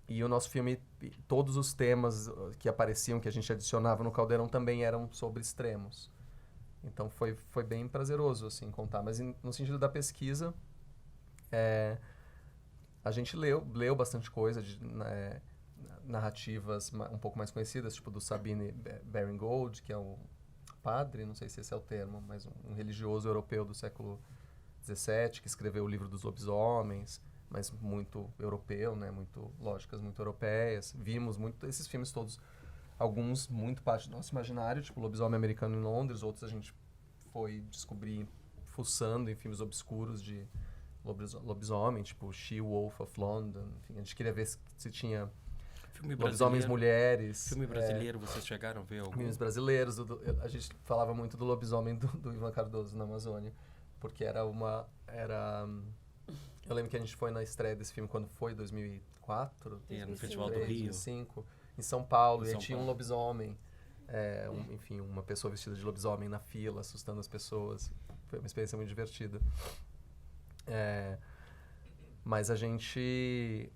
E o nosso filme, todos os temas que apareciam, que a gente adicionava no Caldeirão, também eram sobre extremos. Então foi bem prazeroso, assim, contar. Mas no sentido da pesquisa, a gente leu bastante coisa de narrativas um pouco mais conhecidas, tipo do Sabine Baring-Gould, que é um padre, não sei se esse é o termo, mas um religioso europeu do século XVII, que escreveu o livro dos lobisomens, mas muito europeu, né? Lógicas muito europeias. Vimos muito esses filmes todos, alguns muito parte do nosso imaginário, tipo Lobisomem Americano em Londres, outros a gente foi descobrir fuçando em filmes obscuros de lobisomem, tipo She-Wolf of London. Enfim, a gente queria ver se tinha lobisomens mulheres. Filme brasileiro, vocês chegaram a ver algum? Filmes brasileiros. A gente falava muito do lobisomem do Ivan Cardoso na Amazônia, porque eu lembro que a gente foi na estreia desse filme quando foi, 2004? No Festival do Rio. 2005, em São Paulo, e aí tinha um lobisomem. Enfim, uma pessoa vestida de lobisomem na fila, assustando as pessoas. Foi uma experiência muito divertida. Mas a gente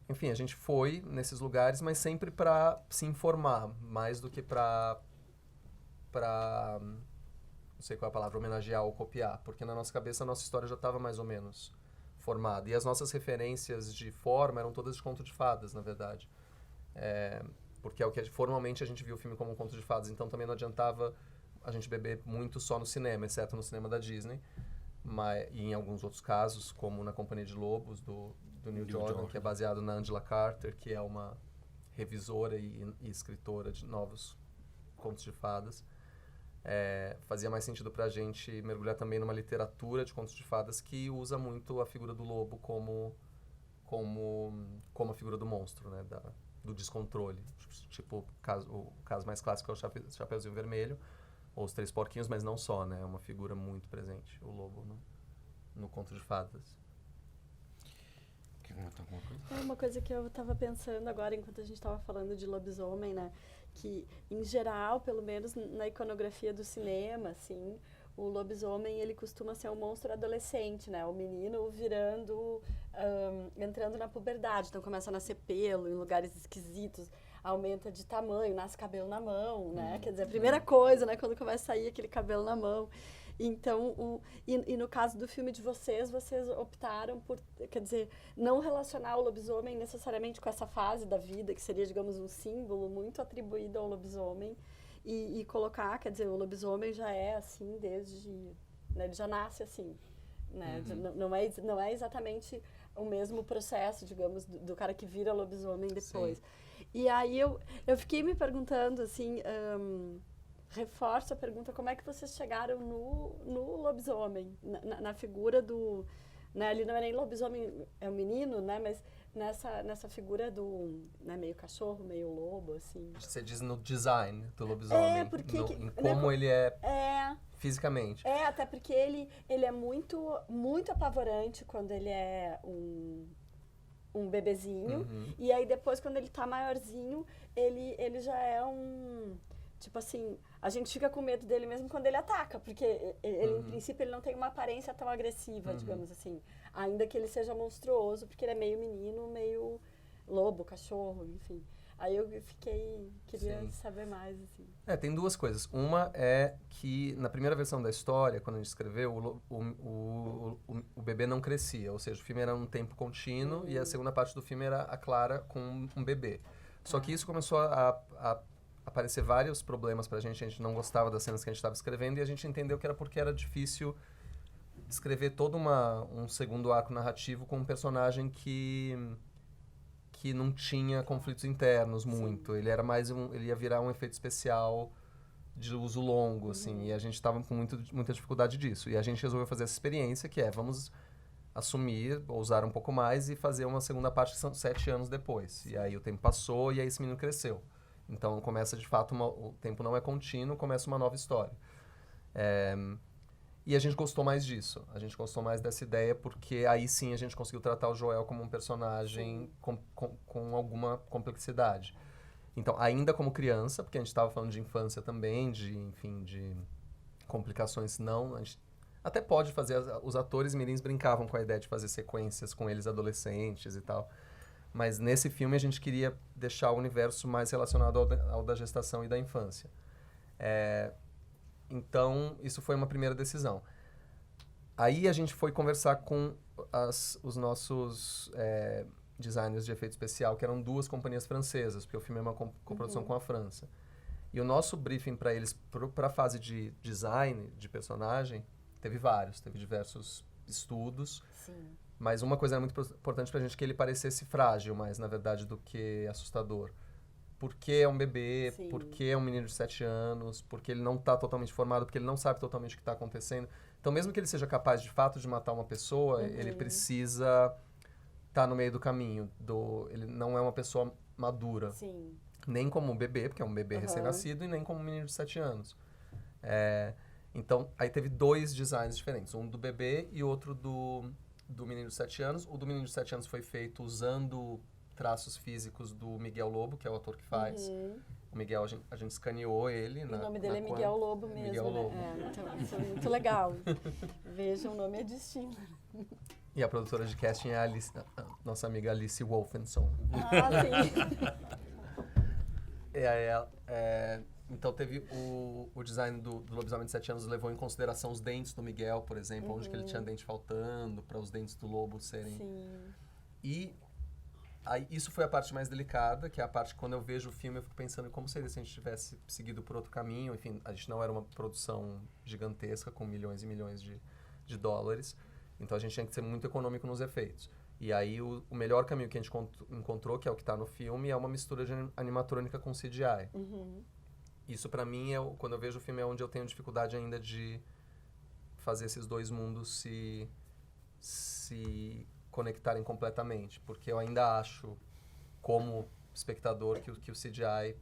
foi nesses lugares, mas sempre para se informar, mais do que para não sei qual é a palavra, homenagear ou copiar, porque na nossa cabeça a nossa história já estava mais ou menos formada. E as nossas referências de forma eram todas de conto de fadas, na verdade. Porque é o que formalmente a gente viu o filme como um conto de fadas, então também não adiantava a gente beber muito só no cinema, exceto no cinema da Disney. E em alguns outros casos, como na Companhia de Lobos, do Neil Jordan, que é baseado na Angela Carter, que é uma revisora e escritora de novos contos de fadas. Fazia mais sentido pra gente mergulhar também numa literatura de contos de fadas que usa muito a figura do lobo como a figura do monstro, né? Do descontrole. Tipo, o caso mais clássico é o Chapeuzinho Vermelho, ou os Três Porquinhos, mas não só, né? É uma figura muito presente, o lobo, no conto de fadas. Quer comentar alguma coisa? Uma coisa que eu estava pensando agora, enquanto a gente estava falando de lobisomem, né? Que, em geral, pelo menos na iconografia do cinema, assim, o lobisomem, ele costuma ser um monstro adolescente, né? O menino entrando na puberdade. Então, começa a nascer pelo em lugares esquisitos, aumenta de tamanho, nasce cabelo na mão, né? Quer dizer, a primeira coisa, né? Quando começa a sair aquele cabelo na mão. Então, e no caso do filme de vocês optaram por, quer dizer, não relacionar o lobisomem necessariamente com essa fase da vida, que seria, digamos, um símbolo muito atribuído ao lobisomem, e colocar, quer dizer, o lobisomem já é assim desde, né, ele já nasce assim, né? Não é exatamente o mesmo processo, digamos, do cara que vira lobisomem depois. Sim. E aí eu fiquei me perguntando, assim, reforço a pergunta, como é que vocês chegaram no lobisomem, na figura do... Né, ali não é nem lobisomem, é um menino, né? Mas nessa figura do... Né, meio cachorro, meio lobo, assim. Você diz no design do lobisomem, porque... em como ele é É... fisicamente. Até porque ele é muito, muito apavorante quando ele é um bebezinho. E aí depois, quando ele tá maiorzinho, ele já é um... Tipo assim, a gente fica com medo dele mesmo quando ele ataca, porque ele, em princípio, ele não tem uma aparência tão agressiva, digamos assim. Ainda que ele seja monstruoso, porque ele é meio menino, meio lobo, cachorro, enfim. Aí eu queria saber mais, assim. Tem duas coisas. Uma é que, na primeira versão da história, quando a gente escreveu, o bebê não crescia. Ou seja, o filme era um tempo contínuo e a segunda parte do filme era a Clara com um bebê. Só que isso começou a aparecer vários problemas pra gente. A gente não gostava das cenas que a gente estava escrevendo e a gente entendeu que era porque era difícil escrever todo um segundo arco narrativo com um personagem que não tinha conflitos internos muito. Sim. Ele era mais ele ia virar um efeito especial de uso longo, assim, e a gente estava com muita dificuldade disso. E a gente resolveu fazer essa experiência, que vamos assumir, ousar um pouco mais e fazer uma segunda parte que são 7 anos depois. E aí o tempo passou e aí esse menino cresceu. Então começa, de fato, o tempo não é contínuo, começa uma nova história. E a gente gostou mais disso. A gente gostou mais dessa ideia porque aí sim a gente conseguiu tratar o Joel como um personagem com alguma complexidade. Então, ainda como criança, porque a gente estava falando de infância também, de complicações não... A gente até pode fazer... Os atores mirins brincavam com a ideia de fazer sequências com eles adolescentes e tal. Mas nesse filme a gente queria deixar o universo mais relacionado ao da gestação e da infância. Então, isso foi uma primeira decisão. Aí a gente foi conversar com os nossos designers de efeito especial, que eram 2 companhias francesas, porque o filme é uma coprodução com a França. E o nosso briefing para eles, para a fase de design de personagem, teve diversos estudos. Sim. Mas uma coisa era muito importante pra gente, que ele parecesse frágil mais, na verdade, do que assustador. Porque é um bebê, Sim. porque é um menino de 7 anos, porque ele não está totalmente formado, porque ele não sabe totalmente o que está acontecendo. Então, mesmo que ele seja capaz, de fato, de matar uma pessoa, ele precisa estar no meio do caminho. Ele não é uma pessoa madura. Sim. Nem como um bebê, porque é um bebê recém-nascido, e nem como um menino de 7 anos. Então, aí teve 2 designs diferentes. Um do bebê e outro do menino de 7 anos. O do menino de 7 anos foi feito usando traços físicos do Miguel Lobo, que é o ator que faz. O Miguel, a gente escaneou ele. O nome dele é Miguel Lobo mesmo, Miguel né? Lobo. Então, isso é muito legal. Veja, o nome é distinto. E a produtora de casting é a nossa amiga Alice Wolfenson. Sim. Então teve o design do Lobisomem de 7 anos levou em consideração os dentes do Miguel, por exemplo, onde que ele tinha dente faltando, para os dentes do lobo serem... Sim. E aí, isso foi a parte mais delicada, que é a parte que quando eu vejo o filme eu fico pensando em como seria se a gente tivesse seguido por outro caminho. Enfim, a gente não era uma produção gigantesca com milhões e milhões de dólares, então a gente tinha que ser muito econômico nos efeitos. E aí o melhor caminho que a gente encontrou, que é o que está no filme, é uma mistura de animatrônica com CGI. Isso pra mim, quando eu vejo o filme, é onde eu tenho dificuldade ainda de fazer esses 2 mundos se conectarem completamente. Porque eu ainda acho, como espectador, que o CGI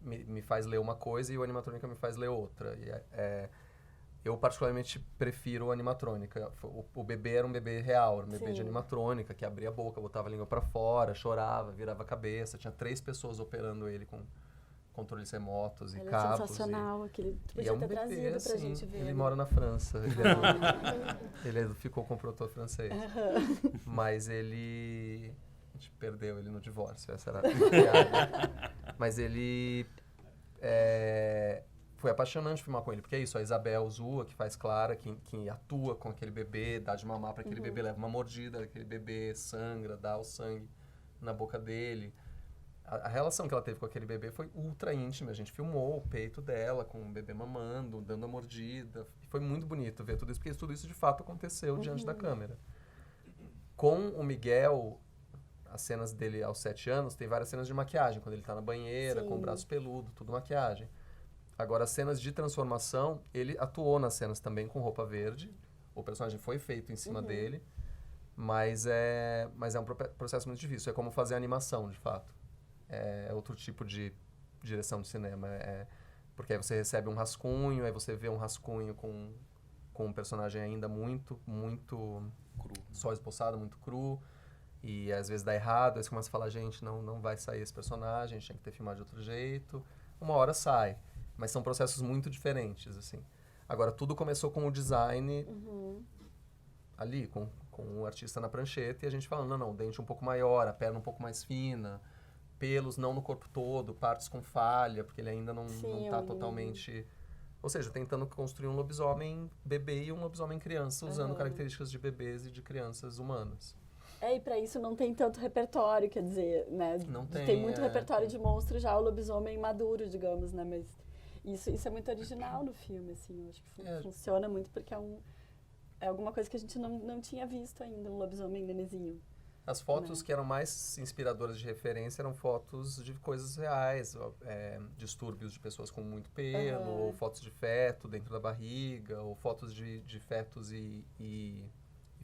me faz ler uma coisa e o animatrônica me faz ler outra. Eu particularmente prefiro a animatrônica. O bebê era um bebê real, era um bebê de animatrônica, que abria a boca, botava a língua pra fora, chorava, virava a cabeça. Tinha 3 pessoas operando ele com controles remotos e cabos. É sensacional, aquele... Tu podia é um ter bebê, trazido pra assim, gente ver. Ele mora na França. Ele ficou com o produtor francês. Mas ele... A gente perdeu ele no divórcio, essa era a piada. Mas ele... Foi apaixonante filmar com ele, porque é isso, a Isabel Zua, que faz Clara, que atua com aquele bebê, dá de mamar para aquele bebê, leva uma mordida, aquele bebê sangra, dá o sangue na boca dele. A relação que ela teve com aquele bebê foi ultra íntima. A gente filmou o peito dela com o bebê mamando, dando a mordida. E foi muito bonito ver tudo isso, porque tudo isso de fato aconteceu diante da câmera. Com o Miguel, as cenas dele aos 7 anos, tem várias cenas de maquiagem. Quando ele tá na banheira, com o braço peludo, tudo maquiagem. Agora, as cenas de transformação, ele atuou nas cenas também com roupa verde. O personagem foi feito em cima dele. Mas é um processo muito difícil. É como fazer animação, de fato. É outro tipo de direção de cinema. Porque aí você recebe um rascunho, aí você vê um rascunho com um personagem ainda muito Cru. só esboçado, muito cru. E às vezes dá errado, aí você começa a falar, gente, não vai sair esse personagem, a gente tem que ter filmado de outro jeito. Uma hora sai. Mas são processos muito diferentes, assim. Agora, tudo começou com o design ali, com o artista na prancheta, e a gente falando, não, o dente um pouco maior, a perna um pouco mais fina, pelos não no corpo todo, partes com falha, porque ele ainda não está totalmente... Ou seja, tentando construir um lobisomem bebê e um lobisomem criança, usando características de bebês e de crianças humanas. E pra isso não tem tanto repertório, quer dizer, né? Não tem, tem muito repertório de monstro já, o lobisomem maduro, digamos, né? Mas isso é muito original no filme, assim, eu acho que funciona muito porque é alguma coisa que a gente não tinha visto ainda, um lobisomem nenezinho. As fotos que eram mais inspiradoras de referência eram fotos de coisas reais, distúrbios de pessoas com muito pelo, ou fotos de feto dentro da barriga, ou fotos de fetos e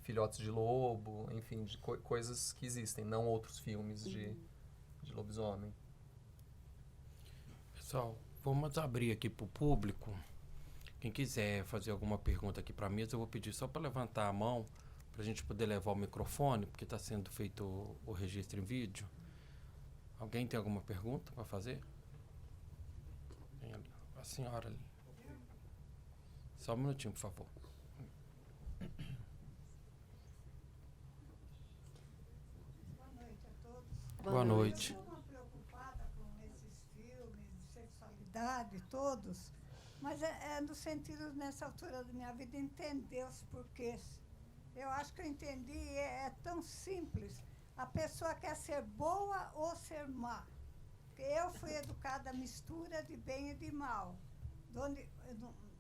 filhotes de lobo, enfim, de coisas que existem, não outros filmes de lobisomem. Pessoal, vamos abrir aqui para o público. Quem quiser fazer alguma pergunta aqui para a mesa, eu vou pedir só para levantar a mão, para a gente poder levar o microfone, porque está sendo feito o registro em vídeo. Alguém tem alguma pergunta para fazer? Tem ali, a senhora ali. Só um minutinho, por favor. Boa noite a todos. Boa noite. Eu estou preocupada com esses filmes de sexualidade todos, mas é no sentido, nessa altura da minha vida, entender os porquês. Eu acho que eu entendi, é tão simples. A pessoa quer ser boa ou ser má. Porque eu fui educada à mistura de bem e de mal, onde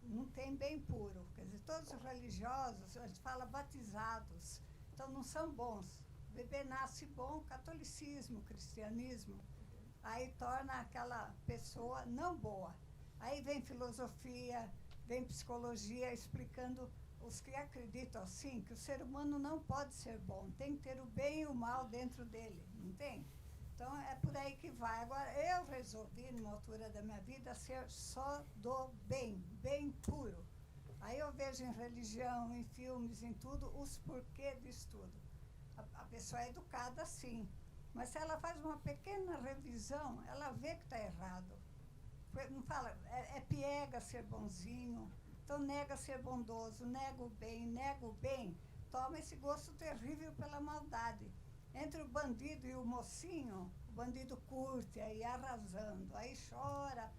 não tem bem puro. Quer dizer, todos os religiosos, a gente fala batizados, então não são bons. O bebê nasce bom, catolicismo, cristianismo, aí torna aquela pessoa não boa. Aí vem filosofia, vem psicologia explicando os que acreditam assim, que o ser humano não pode ser bom, tem que ter o bem e o mal dentro dele, não tem? Então é por aí que vai. Agora, eu resolvi, numa altura da minha vida, ser só do bem, bem puro. Aí eu vejo em religião, em filmes, em tudo, os porquês disso tudo. A pessoa é educada assim, mas se ela faz uma pequena revisão, ela vê que está errado. Não fala, é piega ser bonzinho, então nega ser bondoso, nega o bem, toma esse gosto terrível pela maldade. Entre o bandido e o mocinho, o bandido curte, aí arrasando, aí chora,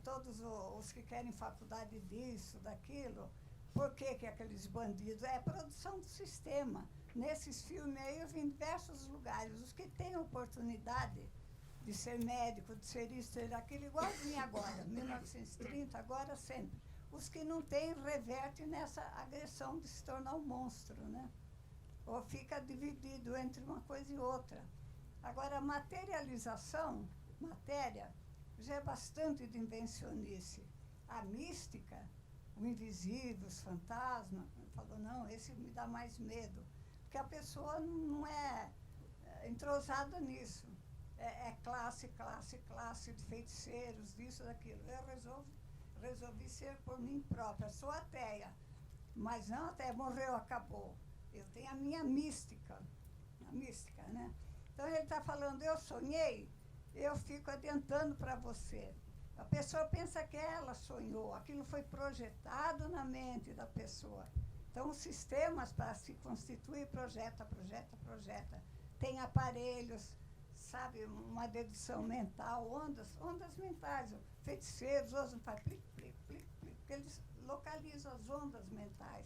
todos os que querem faculdade disso, daquilo. Por que aqueles bandidos? É produção do sistema. Nesses filmes aí eu vi em diversos lugares, os que têm oportunidade de ser médico, de ser isso, ser aquilo, igualzinho agora, 1930, agora sempre. Os que não têm, revertem nessa agressão de se tornar um monstro, né? Ou fica dividido entre uma coisa e outra. Agora, a materialização, matéria, já é bastante de invencionice. A mística, o invisível, os fantasmas, falou, não, esse me dá mais medo. Porque a pessoa não é entrosada nisso. É classe de feiticeiros, disso, daquilo. Eu resolvi ser por mim própria. Sou ateia, mas não ateia, morreu, acabou. Eu tenho a minha mística, né? Então ele está falando, eu sonhei, eu fico adiantando para você. A pessoa pensa que ela sonhou, aquilo foi projetado na mente da pessoa. Então os sistemas para se constituir, projeta. Tem aparelhos, sabe, uma dedução mental, ondas mentais. Feiticeiros usam, faz plic, porque eles localizam as ondas mentais.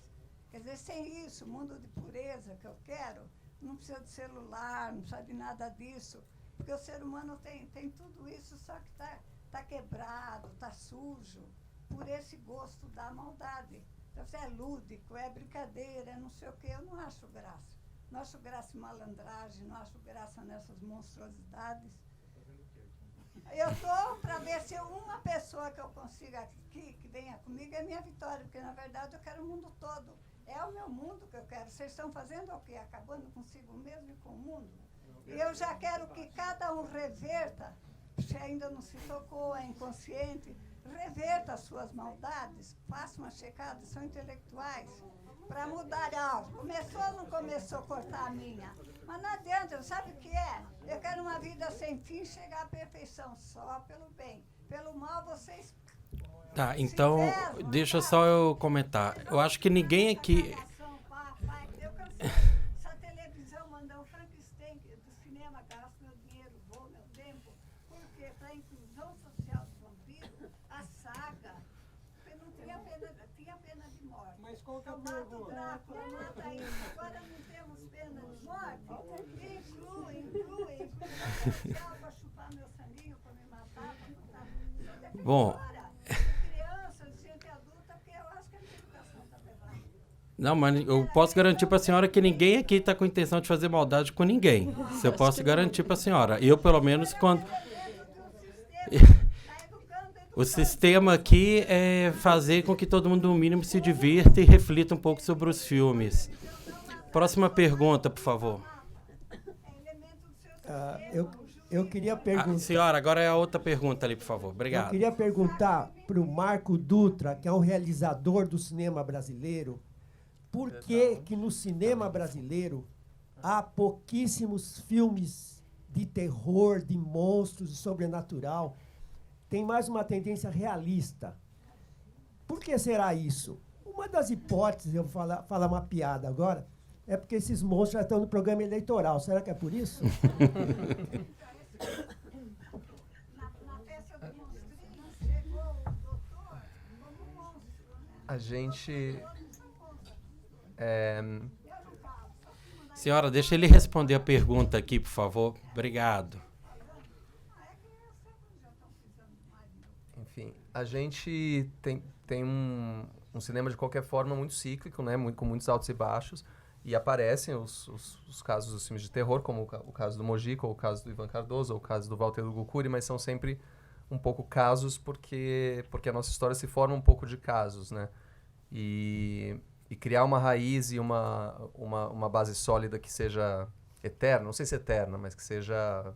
Quer dizer, sem isso, o mundo de pureza que eu quero, não precisa de celular, não precisa de nada disso, porque o ser humano tem tudo isso, só que está quebrado, está sujo, por esse gosto da maldade. Então, é lúdico, é brincadeira, é não sei o quê, eu não acho graça. Não acho graça em malandragem, não acho graça nessas monstruosidades. Eu estou para ver se uma pessoa que eu consiga aqui, que venha comigo, é minha vitória, porque na verdade eu quero o mundo todo. É o meu mundo que eu quero. Vocês estão fazendo o quê? Acabando consigo mesmo e com o mundo? E eu já quero que cada um reverta, se ainda não se tocou, é inconsciente, reverta as suas maldades, faça uma checada, são intelectuais, para mudar algo. Começou ou não começou a cortar a minha? Mas não adianta, sabe o que é? Eu quero uma vida sem fim, chegar à perfeição, só pelo bem. Pelo mal, vocês... Tá, então, deixa só eu comentar. Eu acho que ninguém aqui... Eu cansei. Essa televisão mandou o Frankenstein do cinema, gasto meu dinheiro, vou, meu tempo. Porque para a inclusão social do vampiro, a saga, não tinha pena de morte. Mas qual que é a Mata o pergunta? Drácula, mata isso. Agora não temos pena de morte. Inclui social para chupar meu sanguinho, para me matar, para matar. Bom... Não, mas eu posso garantir para a senhora que ninguém aqui está com intenção de fazer maldade com ninguém. Isso eu posso garantir para a senhora. Eu, pelo menos, quando... O sistema aqui é fazer com que todo mundo, no mínimo, se divirta e reflita um pouco sobre os filmes. Próxima pergunta, por favor. Eu queria perguntar... senhora, agora é a outra pergunta ali, por favor. Obrigado. Eu queria perguntar para o Marco Dutra, que é um realizador do cinema brasileiro, por que no cinema brasileiro há pouquíssimos filmes de terror, de monstros, de sobrenatural? Tem mais uma tendência realista. Por que será isso? Uma das hipóteses, eu vou falar uma piada agora, é porque esses monstros já estão no programa eleitoral. Será que é por isso? A gente... Senhora, deixa ele responder a pergunta aqui, por favor. Obrigado. Enfim, a gente tem um cinema, de qualquer forma, muito cíclico, né? Com muitos altos e baixos. E aparecem os casos dos filmes de terror, como o caso do Mojica, ou o caso do Ivan Cardoso, ou o caso do Walter Hugo Cury, mas são sempre um pouco casos porque a nossa história se forma um pouco de casos, né? E criar uma raiz e uma base sólida que seja eterna, não sei se eterna, mas que seja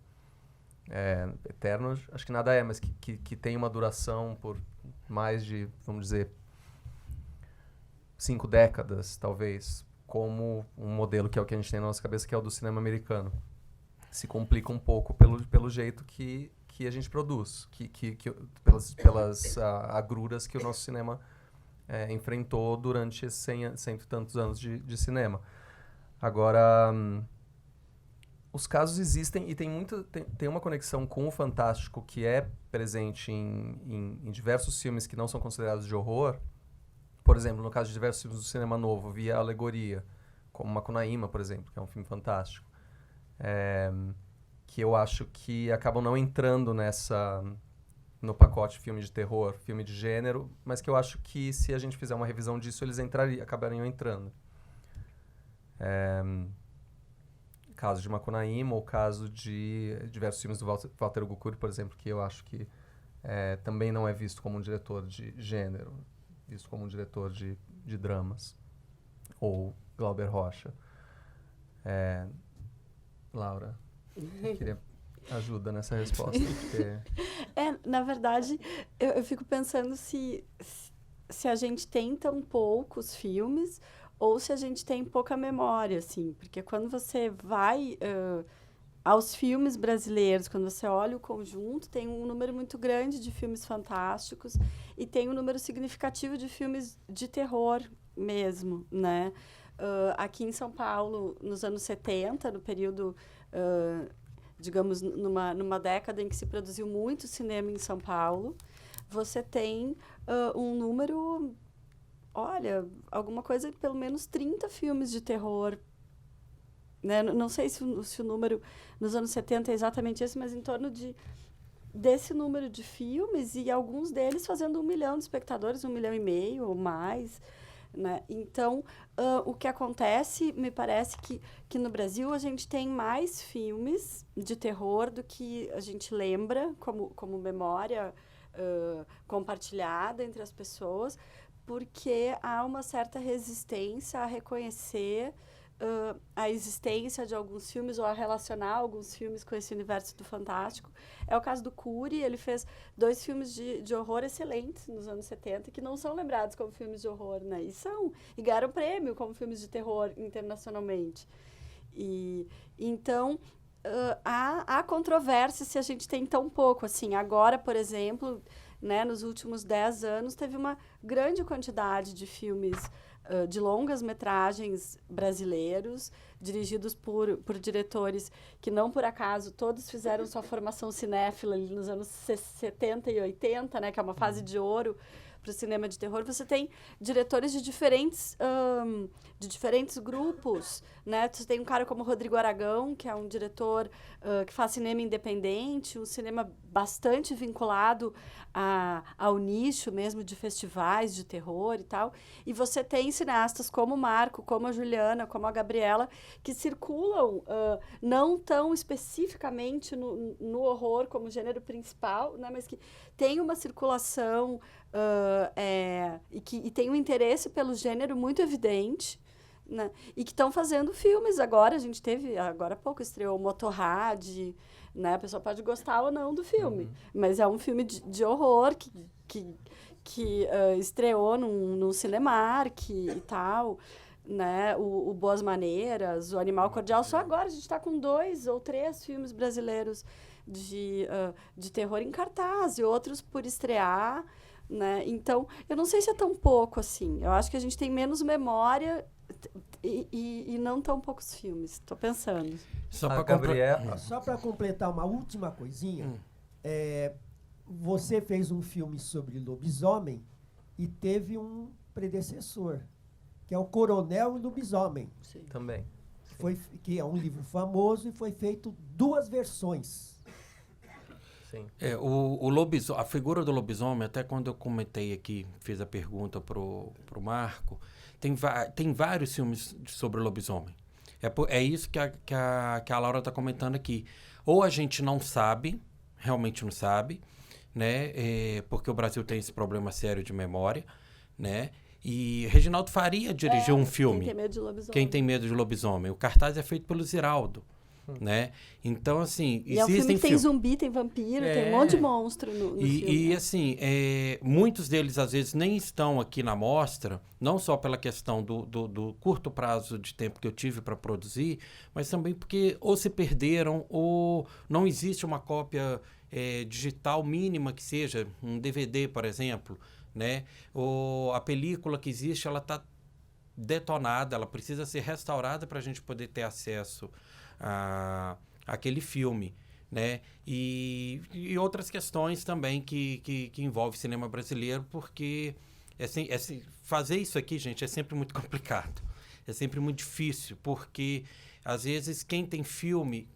eterno, acho que nada é, mas que tenha uma duração por mais de, vamos dizer, 5 décadas, talvez, como um modelo que é o que a gente tem na nossa cabeça, que é o do cinema americano. Se complica um pouco pelo jeito que a gente produz, pelas agruras que o nosso cinema enfrentou durante esses 100 e tantos anos de cinema. Agora, os casos existem e tem uma conexão com o fantástico que é presente em diversos filmes que não são considerados de horror. Por exemplo, no caso de diversos filmes do cinema novo, via alegoria, como Macunaíma, por exemplo, que é um filme fantástico, que eu acho que acabam não entrando no pacote filme de terror, filme de gênero, mas que eu acho que se a gente fizer uma revisão disso, eles acabariam entrando. Caso de Macunaíma, ou caso de diversos filmes do Walter Hugo Cury, por exemplo, que eu acho que também não é visto como um diretor de gênero, visto como um diretor de dramas. Ou Glauber Rocha. Laura, eu queria ajuda nessa resposta. Porque... na verdade, eu fico pensando se a gente tem tão poucos filmes ou se a gente tem pouca memória, assim. Porque quando você vai aos filmes brasileiros, quando você olha o conjunto, tem um número muito grande de filmes fantásticos e tem um número significativo de filmes de terror mesmo, né? Aqui em São Paulo, nos anos 70, no período... digamos, numa década em que se produziu muito cinema em São Paulo, você tem um número, olha, alguma coisa, pelo menos 30 filmes de terror, né? Não sei se o número nos anos 70 é exatamente esse, mas em torno desse número de filmes, e alguns deles fazendo 1 milhão de espectadores, 1,5 milhão ou mais. né? Então, o que acontece, me parece que no Brasil a gente tem mais filmes de terror do que a gente lembra como memória compartilhada entre as pessoas, porque há uma certa resistência a reconhecer a existência de alguns filmes ou a relacionar alguns filmes com esse universo do fantástico. É o caso do Curi, ele fez 2 filmes de horror excelentes nos anos 70 que não são lembrados como filmes de horror, né? E ganharam prêmio como filmes de terror internacionalmente. E então há controvérsia se a gente tem tão pouco assim. Agora, por exemplo, né, nos últimos 10 anos teve uma grande quantidade de filmes de longas metragens brasileiros, dirigidos por diretores que, não por acaso, todos fizeram sua formação cinéfila ali nos anos 70 e 80, né, que é uma fase de ouro para o cinema de terror. Você tem diretores de diferentes grupos, né? Você tem um cara como Rodrigo Aragão, que é um diretor que faz cinema independente, um cinema bastante vinculado ao nicho mesmo de festivais de terror e tal. E você tem cineastas como o Marco, como a Juliana, como a Gabriela, que circulam não tão especificamente no horror como gênero principal, né? Mas que tem uma circulação e tem um interesse pelo gênero muito evidente, né? E que estão fazendo filmes agora. A gente teve, agora há pouco, estreou o Motorrad, né? A pessoa pode gostar ou não do filme, mas é um filme de horror que estreou num Cinemark e tal, né? O Boas Maneiras, o Animal Cordial. Só agora a gente está com 2 ou 3 filmes brasileiros de terror em cartaz e outros por estrear, né? Então, eu não sei se é tão pouco assim. Eu acho que a gente tem menos memória e não tão poucos filmes. Estou pensando. Só para completar uma última coisinha, você fez um filme sobre lobisomem e teve um predecessor, que é o Coronel e Lobisomem. Sim. Também. Que é um livro famoso e foi feito 2 versões. Sim. A figura do lobisomem, até quando eu comentei aqui, fiz a pergunta pro Marco, tem vários filmes sobre o lobisomem. É isso que a Laura está comentando aqui. Ou a gente não sabe, realmente não sabe, né? Porque o Brasil tem esse problema sério de memória, né? E Reginaldo Faria dirigiu um filme, Quem Tem Medo de Lobisomem. O cartaz é feito pelo Ziraldo, né? Então, assim, e é um filme que tem zumbi, tem vampiro, tem um monte de monstro no filme. E assim, muitos deles, às vezes, nem estão aqui na mostra, não só pela questão do curto prazo de tempo que eu tive para produzir, mas também porque ou se perderam ou não existe uma cópia digital mínima que seja, um DVD, por exemplo, né? Ou a película que existe, ela está detonada, ela precisa ser restaurada para a gente poder ter acesso àquele filme, né? E outras questões também que envolvem cinema brasileiro, porque fazer isso aqui, gente, é sempre muito complicado, é sempre muito difícil, porque às vezes quem tem filme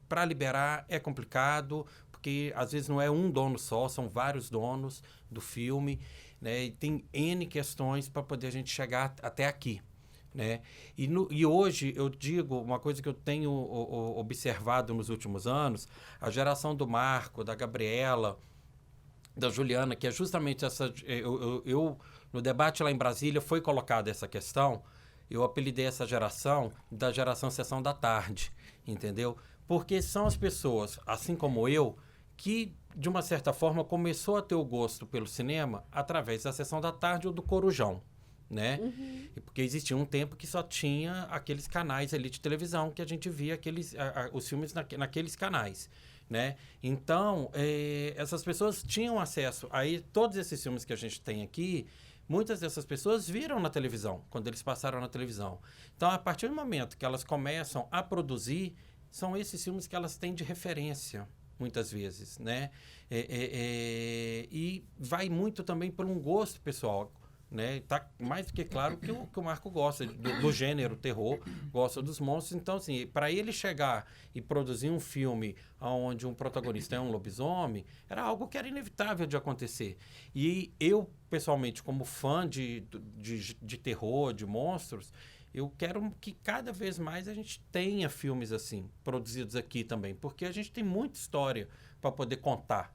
para liberar é complicado, porque às vezes não é um dono só, são vários donos do filme, né? E tem N questões para poder a gente chegar até aqui, né? E hoje eu digo uma coisa que eu tenho observado nos últimos anos, a geração do Marco, da Gabriela, da Juliana, que é justamente essa... no debate lá em Brasília foi colocada essa questão, eu apelidei essa geração da geração Sessão da Tarde, entendeu? Porque são as pessoas, assim como eu, que, de uma certa forma, começou a ter o gosto pelo cinema através da Sessão da Tarde ou do Corujão, né? Porque existia um tempo que só tinha aqueles canais ali de televisão que a gente via os filmes naqueles canais, né? Então, essas pessoas tinham acesso a todos esses filmes que a gente tem aqui. Muitas dessas pessoas viram na televisão, quando eles passaram na televisão. Então, a partir do momento que elas começam a produzir, são esses filmes que elas têm de referência, muitas vezes, né? E vai muito também por um gosto pessoal. né? Tá mais do que claro que o Marco gosta do gênero terror, gosta dos monstros. Então, assim, para ele chegar e produzir um filme onde um protagonista é um lobisomem, era algo que era inevitável de acontecer. E eu, pessoalmente, como fã de terror, de monstros, eu quero que cada vez mais a gente tenha filmes assim, produzidos aqui também, porque a gente tem muita história para poder contar,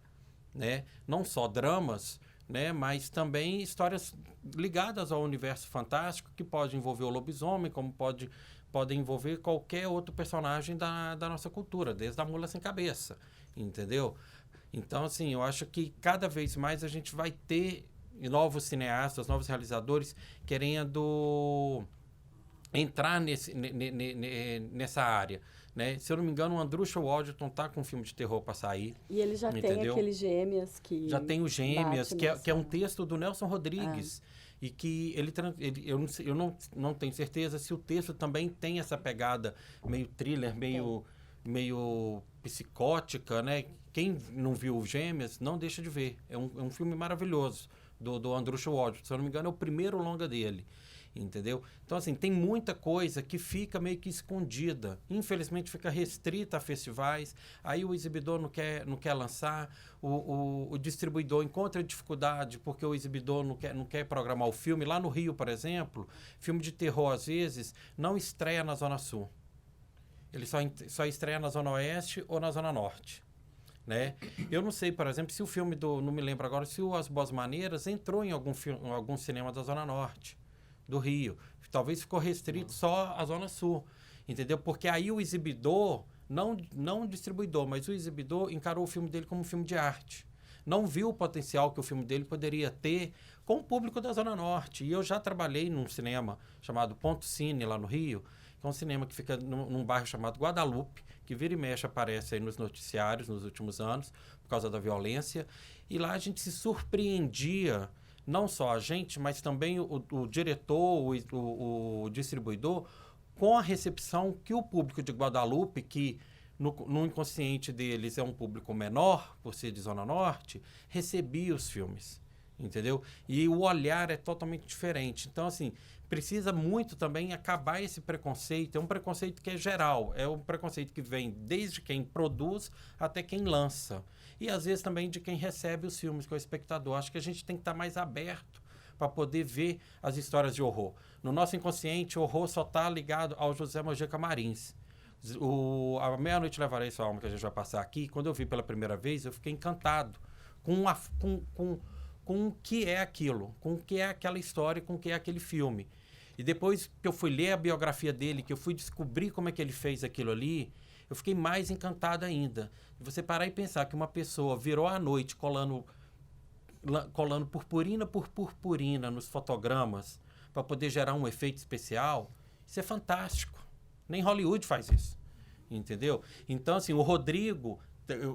né? Não só dramas, né? Mas também histórias ligadas ao universo fantástico, que pode envolver o lobisomem, como pode envolver qualquer outro personagem da nossa cultura, desde a mula sem cabeça, entendeu? Então, assim, eu acho que cada vez mais a gente vai ter novos cineastas, novos realizadores querendo entrar nessa área, né? Se eu não me engano, o Andrusha Waddington tá com um filme de terror para sair. E ele já tem aqueles Gêmeas que... Já tem o Gêmeas, que é um texto do Nelson Rodrigues. E que eu não tenho certeza se o texto também tem essa pegada meio thriller, meio psicótica, né? Quem não viu o Gêmeas, não deixa de ver. É um filme maravilhoso do Andrusha Waddington. Se eu não me engano, é o primeiro longa dele. Entendeu? Então, assim, tem muita coisa que fica meio que escondida. Infelizmente, fica restrita a festivais. Aí o exibidor não quer lançar. O distribuidor encontra dificuldade porque o exibidor não quer programar o filme. Lá no Rio, por exemplo, filme de terror, às vezes, não estreia na Zona Sul. Ele só estreia na Zona Oeste ou na Zona Norte. Né? Eu não sei, por exemplo, se o filme não me lembro agora, se o As Boas Maneiras entrou em algum cinema da Zona Norte do Rio. Talvez ficou restrito só à Zona Sul, entendeu? Porque aí o exibidor, não o distribuidor, mas o exibidor encarou o filme dele como um filme de arte. Não viu o potencial que o filme dele poderia ter com o público da Zona Norte. E eu já trabalhei num cinema chamado Ponto Cine, lá no Rio, que é um cinema que fica num bairro chamado Guadalupe, que vira e mexe aparece aí nos noticiários nos últimos anos, por causa da violência. E lá a gente se surpreendia, não só a gente, mas também o diretor, o distribuidor, com a recepção que o público de Guadalupe, que no inconsciente deles é um público menor, por ser de Zona Norte, recebia os filmes, entendeu? E o olhar é totalmente diferente. Então, assim, precisa muito também acabar esse preconceito. É um preconceito que é geral, é um preconceito que vem desde quem produz até quem lança. E, às vezes, também de quem recebe os filmes, que é o espectador. Acho que a gente tem que estar mais aberto para poder ver as histórias de horror. No nosso inconsciente, o horror só está ligado ao José Mojica Marins. A Meia-Noite Levarei Sua Alma, que a gente vai passar aqui, quando eu vi pela primeira vez, eu fiquei encantado com o que é aquilo, com o que é aquela história, com o que é aquele filme. E depois que eu fui ler a biografia dele, que eu fui descobrir como é que ele fez aquilo ali, eu fiquei mais encantado ainda. Você parar e pensar que uma pessoa virou à noite colando purpurina por purpurina nos fotogramas para poder gerar um efeito especial, isso é fantástico. Nem Hollywood faz isso, entendeu? Então, assim, o Rodrigo,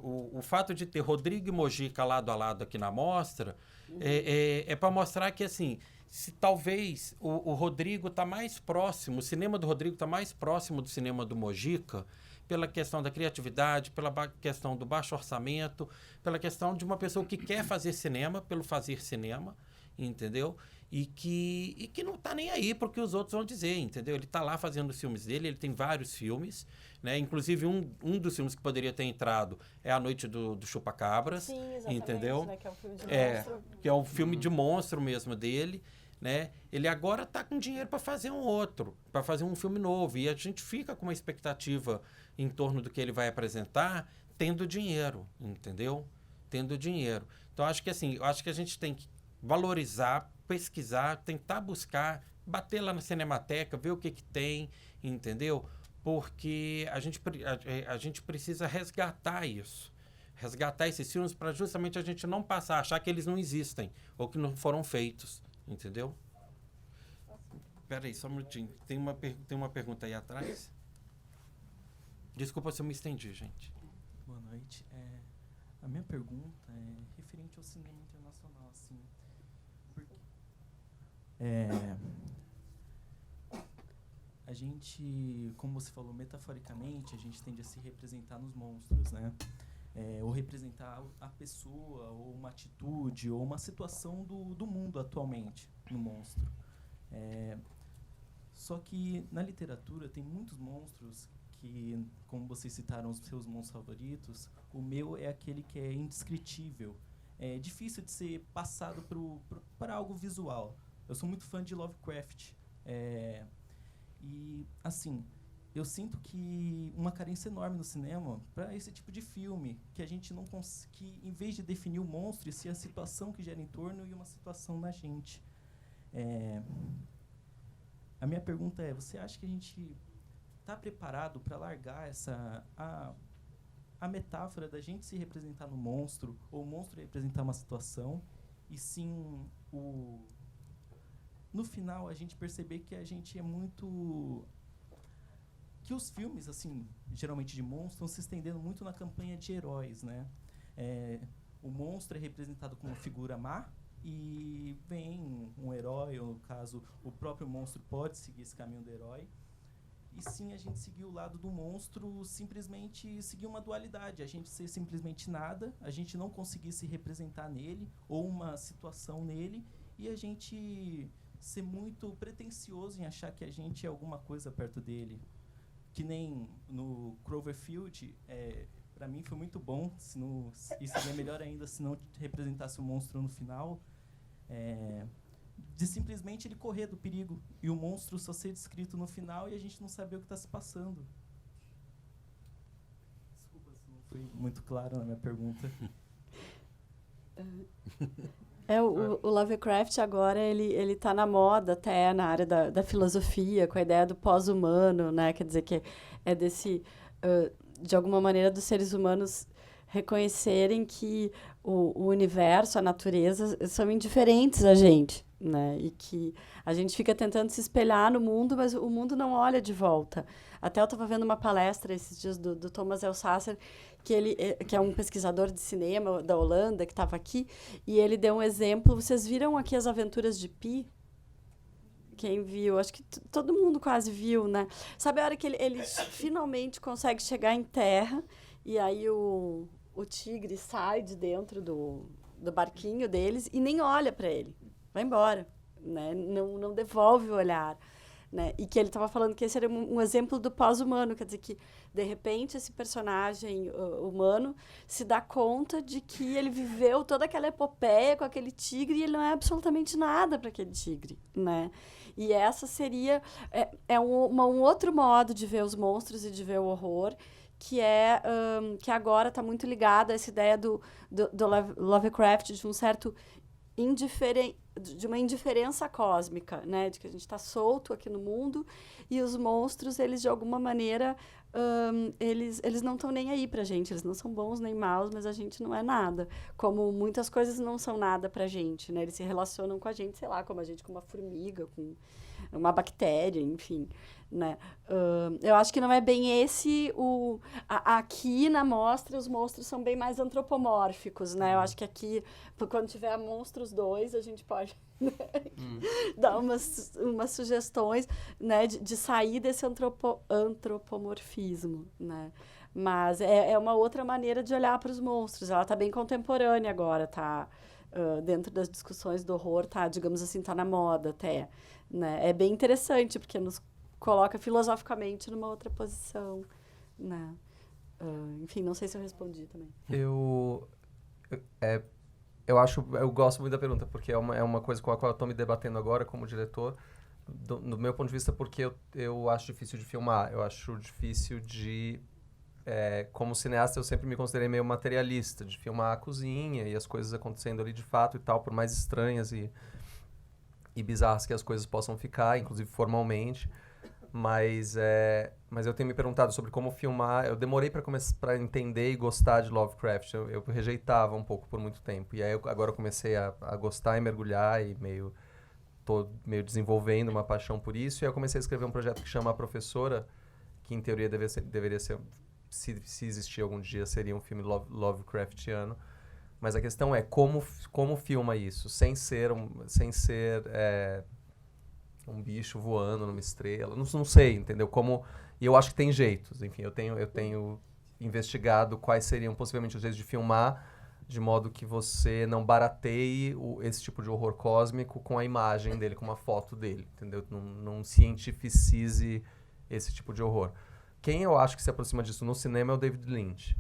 o fato de ter Rodrigo e Mojica lado a lado aqui na mostra, é para mostrar que, assim, se talvez o Rodrigo está mais próximo, o cinema do Rodrigo está mais próximo do cinema do Mojica, pela questão da criatividade, pela questão do baixo orçamento, pela questão de uma pessoa que quer fazer cinema, pelo fazer cinema, entendeu? E que não está nem aí porque os outros vão dizer, entendeu? Ele está lá fazendo os filmes dele, ele tem vários filmes, né? Inclusive um dos filmes que poderia ter entrado é A Noite do Chupa-Cabras. Sim, exatamente, entendeu? Né? Que é um filme de monstro. Que é um filme de monstro mesmo dele, né? Ele agora está com dinheiro para fazer um outro, para fazer um filme novo, e a gente fica com uma expectativa em torno do que ele vai apresentar, tendo dinheiro, entendeu? Tendo dinheiro. Então, acho que assim, acho que a gente tem que valorizar, pesquisar, tentar buscar, bater lá na Cinemateca, ver o que tem, entendeu? Porque a gente precisa resgatar isso. Resgatar esses filmes para justamente a gente não passar a achar que eles não existem ou que não foram feitos, entendeu? Espera aí, só um minutinho. Tem uma pergunta aí atrás? Desculpa se eu me estendi, gente. Boa noite. A minha pergunta é referente ao cinema internacional, assim. Porque, a gente, como você falou, metaforicamente, a gente tende a se representar nos monstros, né? ou representar a pessoa, ou uma atitude, ou uma situação do mundo atualmente no monstro. Só que na literatura tem muitos monstros que, como vocês citaram os seus monstros favoritos, o meu é aquele que é indescritível. É difícil de ser passado para algo visual. Eu sou muito fã de Lovecraft. E, assim, eu sinto que uma carência enorme no cinema para esse tipo de filme, que a gente não que em vez de definir o monstro, e sim a situação que gera em torno e uma situação na gente. A minha pergunta é, você acha que a gente está preparado para largar a metáfora da gente se representar no monstro, ou o monstro representar uma situação, e sim no final a gente perceber que a gente é muito... que os filmes, assim, geralmente de monstros, estão se estendendo muito na campanha de heróis, né? O monstro é representado como figura má, e vem um herói, ou no caso, o próprio monstro pode seguir esse caminho do herói. E sim, a gente seguir o lado do monstro, simplesmente seguir uma dualidade. A gente ser simplesmente nada, a gente não conseguir se representar nele, ou uma situação nele, e a gente ser muito pretensioso em achar que a gente é alguma coisa perto dele. Que nem no Cloverfield, para mim foi muito bom, e seria melhor ainda se não representasse o monstro no final, de simplesmente ele correr do perigo e o monstro só ser descrito no final e a gente não saber o que está se passando. Desculpa se não foi muito claro na minha pergunta. O Lovecraft agora, ele tá na moda até na área da filosofia, com a ideia do pós-humano, né? Quer dizer, que é desse, de alguma maneira, dos seres humanos reconhecerem que o universo, a natureza, são indiferentes a gente, né? E que a gente fica tentando se espelhar no mundo, mas o mundo não olha de volta. Até eu estava vendo uma palestra esses dias do Thomas Elsasser, que é um pesquisador de cinema da Holanda, que estava aqui, e ele deu um exemplo. Vocês viram aqui As Aventuras de Pi? Quem viu? Acho que todo mundo quase viu, né? Sabe a hora que ele finalmente consegue chegar em terra, e aí o tigre sai de dentro do barquinho deles e nem olha para ele. Vai embora, né? Não devolve o olhar. Né? E que ele estava falando que esse era um exemplo do pós-humano, quer dizer que, de repente, esse personagem humano se dá conta de que ele viveu toda aquela epopeia com aquele tigre e ele não é absolutamente nada para aquele tigre, né? E essa seria um outro modo de ver os monstros e de ver o horror, que agora está muito ligado a essa ideia do Lovecraft, de um certo de uma indiferença cósmica, né? De que a gente está solto aqui no mundo e os monstros, eles de alguma maneira, eles não estão nem aí pra gente, eles não são bons nem maus, mas a gente não é nada. Como muitas coisas não são nada pra gente, né? Eles se relacionam com a gente, sei lá, como a gente com uma formiga, com uma bactéria, enfim, né? Eu acho que não é bem esse aqui na mostra os monstros são bem mais antropomórficos, né? Eu acho que aqui, quando tiver Monstros 2, a gente pode dar umas sugestões, né, de sair desse antropomorfismo, né? Mas é uma outra maneira de olhar para os monstros. Ela está bem contemporânea agora, tá? Dentro das discussões do horror, tá, digamos assim, tá na moda até, né? É bem interessante, porque nos coloca filosoficamente numa outra posição, né? Enfim, não sei se eu respondi também. Eu gosto muito da pergunta, porque é uma coisa com a qual eu estou me debatendo agora como diretor, do meu ponto de vista, porque eu acho difícil de filmar, eu acho difícil de... como cineasta, eu sempre me considerei meio materialista, de filmar a cozinha e as coisas acontecendo ali de fato e tal, por mais estranhas e bizarras que as coisas possam ficar, inclusive formalmente. Mas eu tenho me perguntado sobre como filmar. Eu demorei para entender e gostar de Lovecraft. Eu rejeitava um pouco por muito tempo. E aí agora eu comecei a gostar e mergulhar e tô meio desenvolvendo uma paixão por isso. E aí eu comecei a escrever um projeto que chama A Professora, que em teoria deveria ser, se existir algum dia, seria um filme Lovecraftiano. Mas a questão é como filma isso, sem ser um bicho voando numa estrela. Não sei, entendeu? E eu acho que tem jeitos. Enfim, eu tenho investigado quais seriam possivelmente os jeitos de filmar, de modo que você não barateie esse tipo de horror cósmico com a imagem dele, com uma foto dele, entendeu? Não cientificize esse tipo de horror. Quem eu acho que se aproxima disso no cinema é o David Lynch.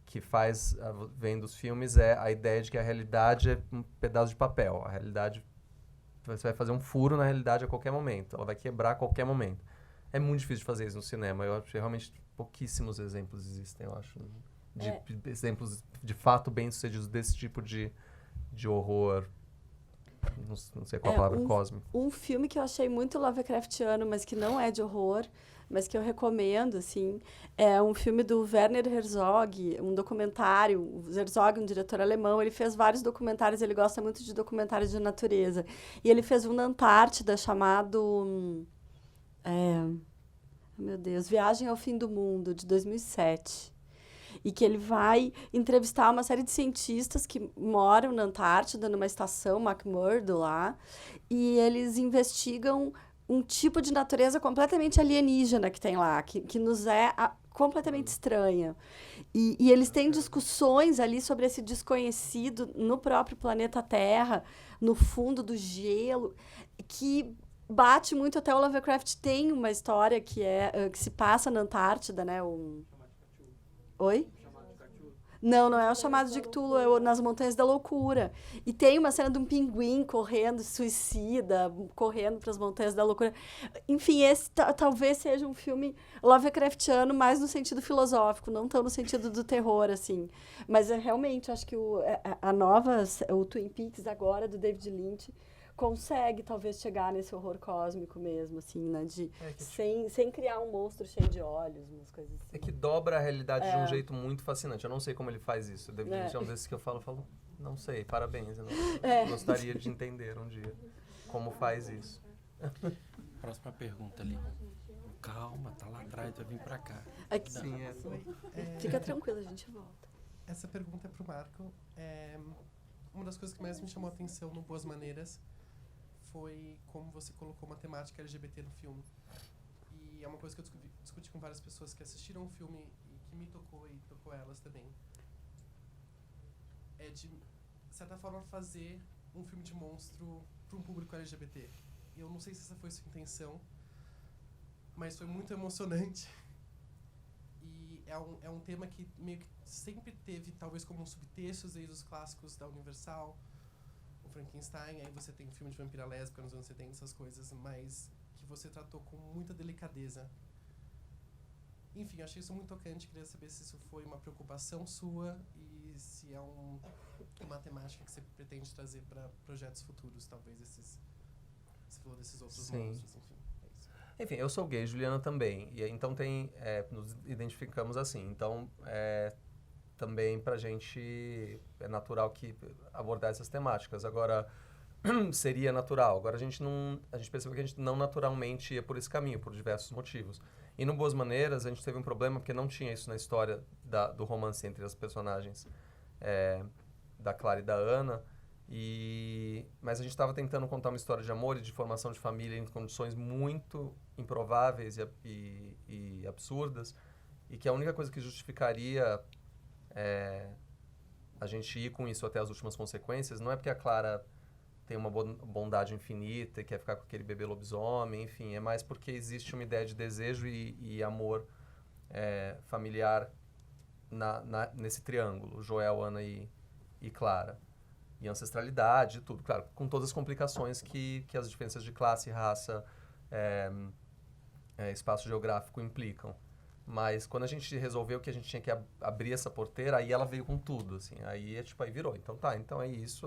Que faz, vendo os filmes, é a ideia de que a realidade é um pedaço de papel. A realidade, você vai fazer um furo na realidade a qualquer momento. Ela vai quebrar a qualquer momento. É muito difícil de fazer isso no cinema. Eu acho que realmente pouquíssimos exemplos existem, eu acho. De exemplos de fato bem-sucedidos desse tipo de horror. Não sei qual a palavra, cósmico. Um filme que eu achei muito Lovecraftiano, mas que não é de horror, mas que eu recomendo, assim, é um filme do Werner Herzog, um documentário. O Herzog, um diretor alemão, ele fez vários documentários, ele gosta muito de documentários de natureza. E ele fez um na Antártida chamado... meu Deus, Viagem ao Fim do Mundo, de 2007. E que ele vai entrevistar uma série de cientistas que moram na Antártida, numa estação McMurdo lá, e eles investigam um tipo de natureza completamente alienígena que tem lá, que nos é completamente estranha. E eles têm discussões ali sobre esse desconhecido no próprio planeta Terra, no fundo do gelo, que bate muito. Até o Lovecraft tem uma história que se passa na Antártida, né? Oi? Não é o Chamado de Cthulhu, é Nas Montanhas da Loucura. E tem uma cena de um pinguim correndo, suicida, correndo para as Montanhas da Loucura. Enfim, esse talvez seja um filme Lovecraftiano, mais no sentido filosófico, não tão no sentido do terror, assim. Mas realmente, acho que o Twin Peaks agora, do David Lynch, consegue talvez chegar nesse horror cósmico mesmo, assim, né? Sem criar um monstro cheio de olhos, umas coisas assim. É que dobra a realidade de um jeito muito fascinante. Eu não sei como ele faz isso. David Lynch é um desses que eu falo, não sei, parabéns. Eu gostaria de entender um dia como faz isso. Próxima pergunta ali. Calma, tá lá atrás, vai vir pra cá. Aqui. Sim, Fica tranquilo, a gente volta. Essa pergunta é pro Marco. Uma das coisas que mais me chamou a atenção no Boas Maneiras foi como você colocou uma temática LGBT no filme. E é uma coisa que eu discuti com várias pessoas que assistiram o filme e que me tocou e tocou elas também. É de certa forma, fazer um filme de monstro para um público LGBT. Eu não sei se essa foi sua intenção, mas foi muito emocionante. E é um tema que meio que sempre teve, talvez como um subtexto, desde os clássicos da Universal, o Frankenstein, aí você tem o filme de vampira lésbica nos anos 70, essas coisas, mas que você tratou com muita delicadeza. Enfim, eu achei isso muito tocante, queria saber se isso foi uma preocupação sua e se é uma temática que você pretende trazer para projetos futuros, talvez você falou desses outros monstros, enfim. É isso. Enfim, eu sou gay, Juliana também, e então nos identificamos assim, então também pra gente é natural que abordar essas temáticas. Agora, seria natural. Agora a gente percebeu que a gente não naturalmente ia por esse caminho, por diversos motivos. E no Boas Maneiras, a gente teve um problema porque não tinha isso na história do romance entre as personagens da Clara e da Ana. Mas a gente estava tentando contar uma história de amor e de formação de família em condições muito improváveis e absurdas. E que a única coisa que justificaria a gente ir com isso até as últimas consequências não é porque a Clara tem uma bondade infinita e quer ficar com aquele bebê lobisomem, enfim, é mais porque existe uma ideia de desejo e amor familiar nesse triângulo, Joel, Ana e Clara. E ancestralidade e tudo, claro, com todas as complicações que as diferenças de classe, raça, espaço geográfico implicam. Mas quando a gente resolveu que a gente tinha que abrir essa porteira, aí ela veio com tudo, assim, aí aí virou. Então tá, então é isso,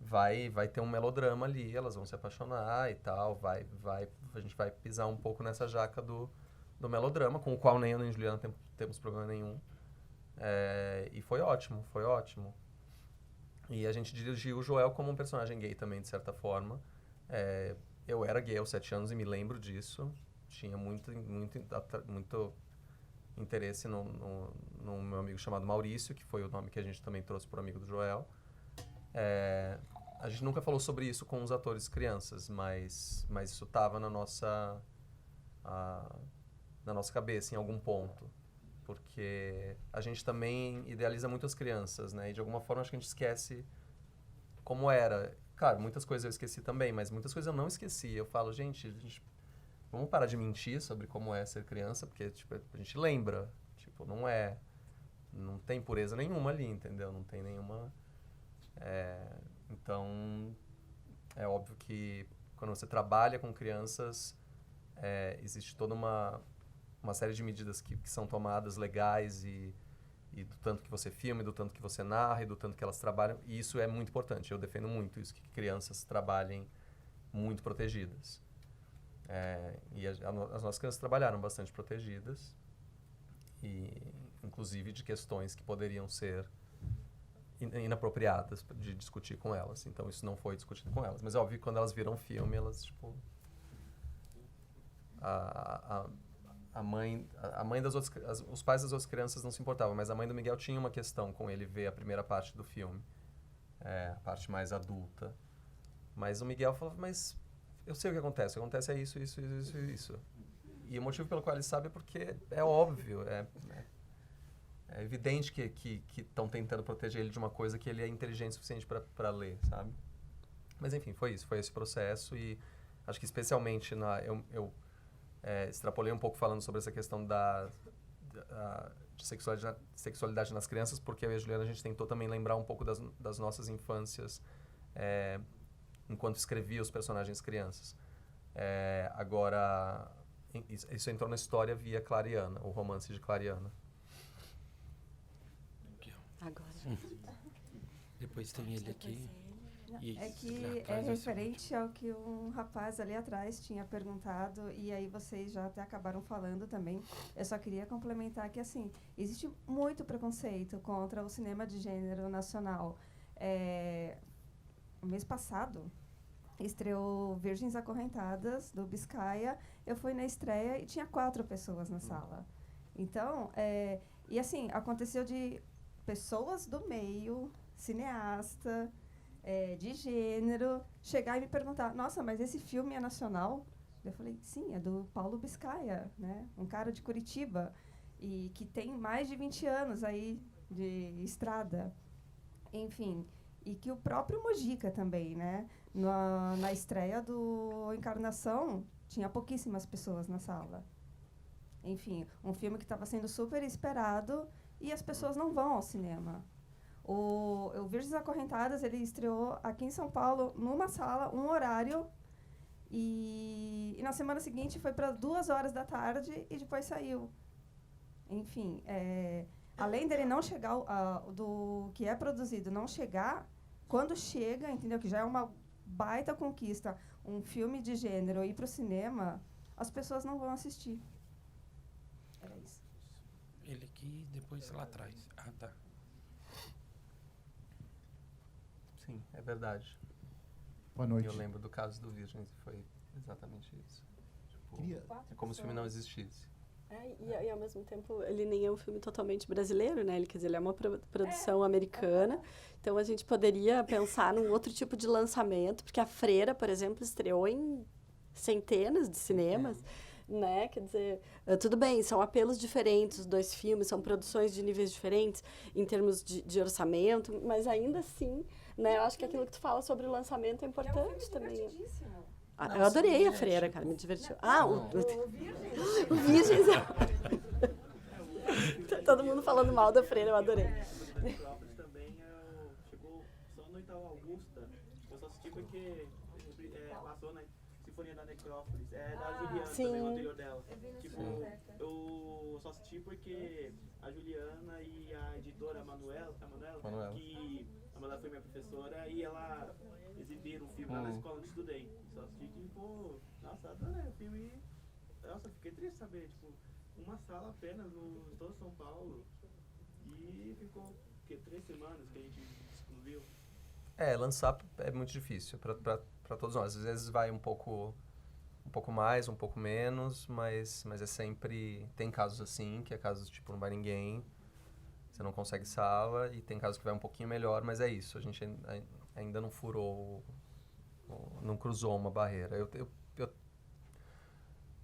vai ter um melodrama ali, elas vão se apaixonar e tal, a gente vai pisar um pouco nessa jaca do melodrama, com o qual nem eu nem Juliana temos problema nenhum. E foi ótimo. E a gente dirigiu o Joel como um personagem gay também, de certa forma. Eu era gay aos 7 anos e me lembro disso. Tinha muito interesse no meu amigo chamado Maurício, que foi o nome que a gente também trouxe por amigo do Joel. A gente nunca falou sobre isso com os atores crianças, mas isso estava na nossa cabeça em algum ponto. porque a gente também idealiza muito as crianças, né? E de alguma forma acho que a gente esquece como era. Claro, muitas coisas eu esqueci também, mas muitas coisas eu não esqueci. Eu falo, gente, vamos parar de mentir sobre como é ser criança, porque tipo, a gente lembra, tipo, não tem pureza nenhuma ali, entendeu? Não tem nenhuma... Então, é óbvio que quando você trabalha com crianças, existe toda uma série de medidas que são tomadas legais e do tanto que você filma, e do tanto que você narra, e do tanto que elas trabalham. E isso é muito importante. Eu defendo muito isso, que crianças trabalhem muito protegidas. E as nossas crianças trabalharam bastante protegidas, e inclusive de questões que poderiam ser inapropriadas de discutir com elas. Então isso não foi discutido com elas. Mas é óbvio que quando elas viram filme, elas, tipo... A mãe das outras... Os pais das outras crianças não se importavam, mas a mãe do Miguel tinha uma questão com ele ver a primeira parte do filme. A parte mais adulta. Mas o Miguel falou, mas eu sei o que acontece. O que acontece é isso, isso, isso, isso. E o motivo pelo qual ele sabe é porque é óbvio, é evidente que estão tentando proteger ele de uma coisa que ele é inteligente o suficiente para ler, sabe? Mas enfim, foi esse processo, e acho que especialmente eu extrapolei um pouco falando sobre essa questão de sexualidade nas crianças, porque eu e a Juliana, a gente tentou também lembrar um pouco das nossas infâncias enquanto escrevia os personagens crianças. Agora, isso entrou na história via Clariana, o romance de Clariana. Agora. Depois tem ele aqui. E É que ele é atrás desse referente ao que um rapaz ali atrás tinha perguntado, e aí vocês já até acabaram falando também. Eu só queria complementar que, assim, existe muito preconceito contra o cinema de gênero nacional. O mês passado, estreou Virgens Acorrentadas, do Biscaia. Eu fui na estreia e tinha 4 pessoas na sala. Então, e assim, aconteceu de pessoas do meio, cineasta, de gênero, chegar e me perguntar, nossa, mas esse filme é nacional? Eu falei, sim, é do Paulo Biscaia, né? Um cara de Curitiba, e que tem mais de 20 anos aí de estrada. Enfim, e que o próprio Mojica também, né? Na estreia do Encarnação, tinha pouquíssimas pessoas na sala. Enfim, um filme que estava sendo super esperado e as pessoas não vão ao cinema. O Virgens Acorrentadas, ele estreou aqui em São Paulo, numa sala, um horário, e na semana seguinte foi para 14h e depois saiu. Enfim, além dele não chegar, do que é produzido não chegar, quando chega, entendeu, que já é uma baita conquista, um filme de gênero ir para o cinema, as pessoas não vão assistir. Era isso. Ele aqui, depois lá atrás. Ah, tá. Sim, é verdade. Boa noite. Eu lembro do caso do Virgens e foi exatamente isso. Tipo, Queria- é como se o filme não existisse. E ao mesmo tempo, ele nem é um filme totalmente brasileiro, né? Quer dizer, ele é uma produção americana. Então, a gente poderia pensar num outro tipo de lançamento, porque a Freira, por exemplo, estreou em centenas de cinemas, né? Quer dizer, tudo bem, são apelos diferentes, os 2 filmes, são produções de níveis diferentes em termos de orçamento, mas ainda assim, né? Eu acho que aquilo que tu fala sobre o lançamento é importante também. Eu adorei a Freira, cara, me divertiu. O Virgens. Todo mundo falando mal da Freira, eu adorei. Necrópolis também chegou só no Itaú Augusta. Eu só assisti porque passou na Sinfonia da Necrópolis. É da Juliana também, o anterior dela. Tipo, eu só assisti porque a Juliana e a editora Manuela, que a Manuela foi minha professora, e ela exibiram o filme lá na escola onde estudei. Só assisti que, pô, nossa, adorei o filme. Nossa, fiquei triste de saber, tipo, uma sala apenas em todo São Paulo. E ficou, 3 semanas que a gente excluiu. Lançar é muito difícil para todos nós. Às vezes vai um pouco mais, um pouco menos, mas é sempre... Tem casos assim, que é casos tipo, não vai ninguém, você não consegue sala, e tem casos que vai um pouquinho melhor, mas é isso. A gente ainda não furou, não cruzou uma barreira.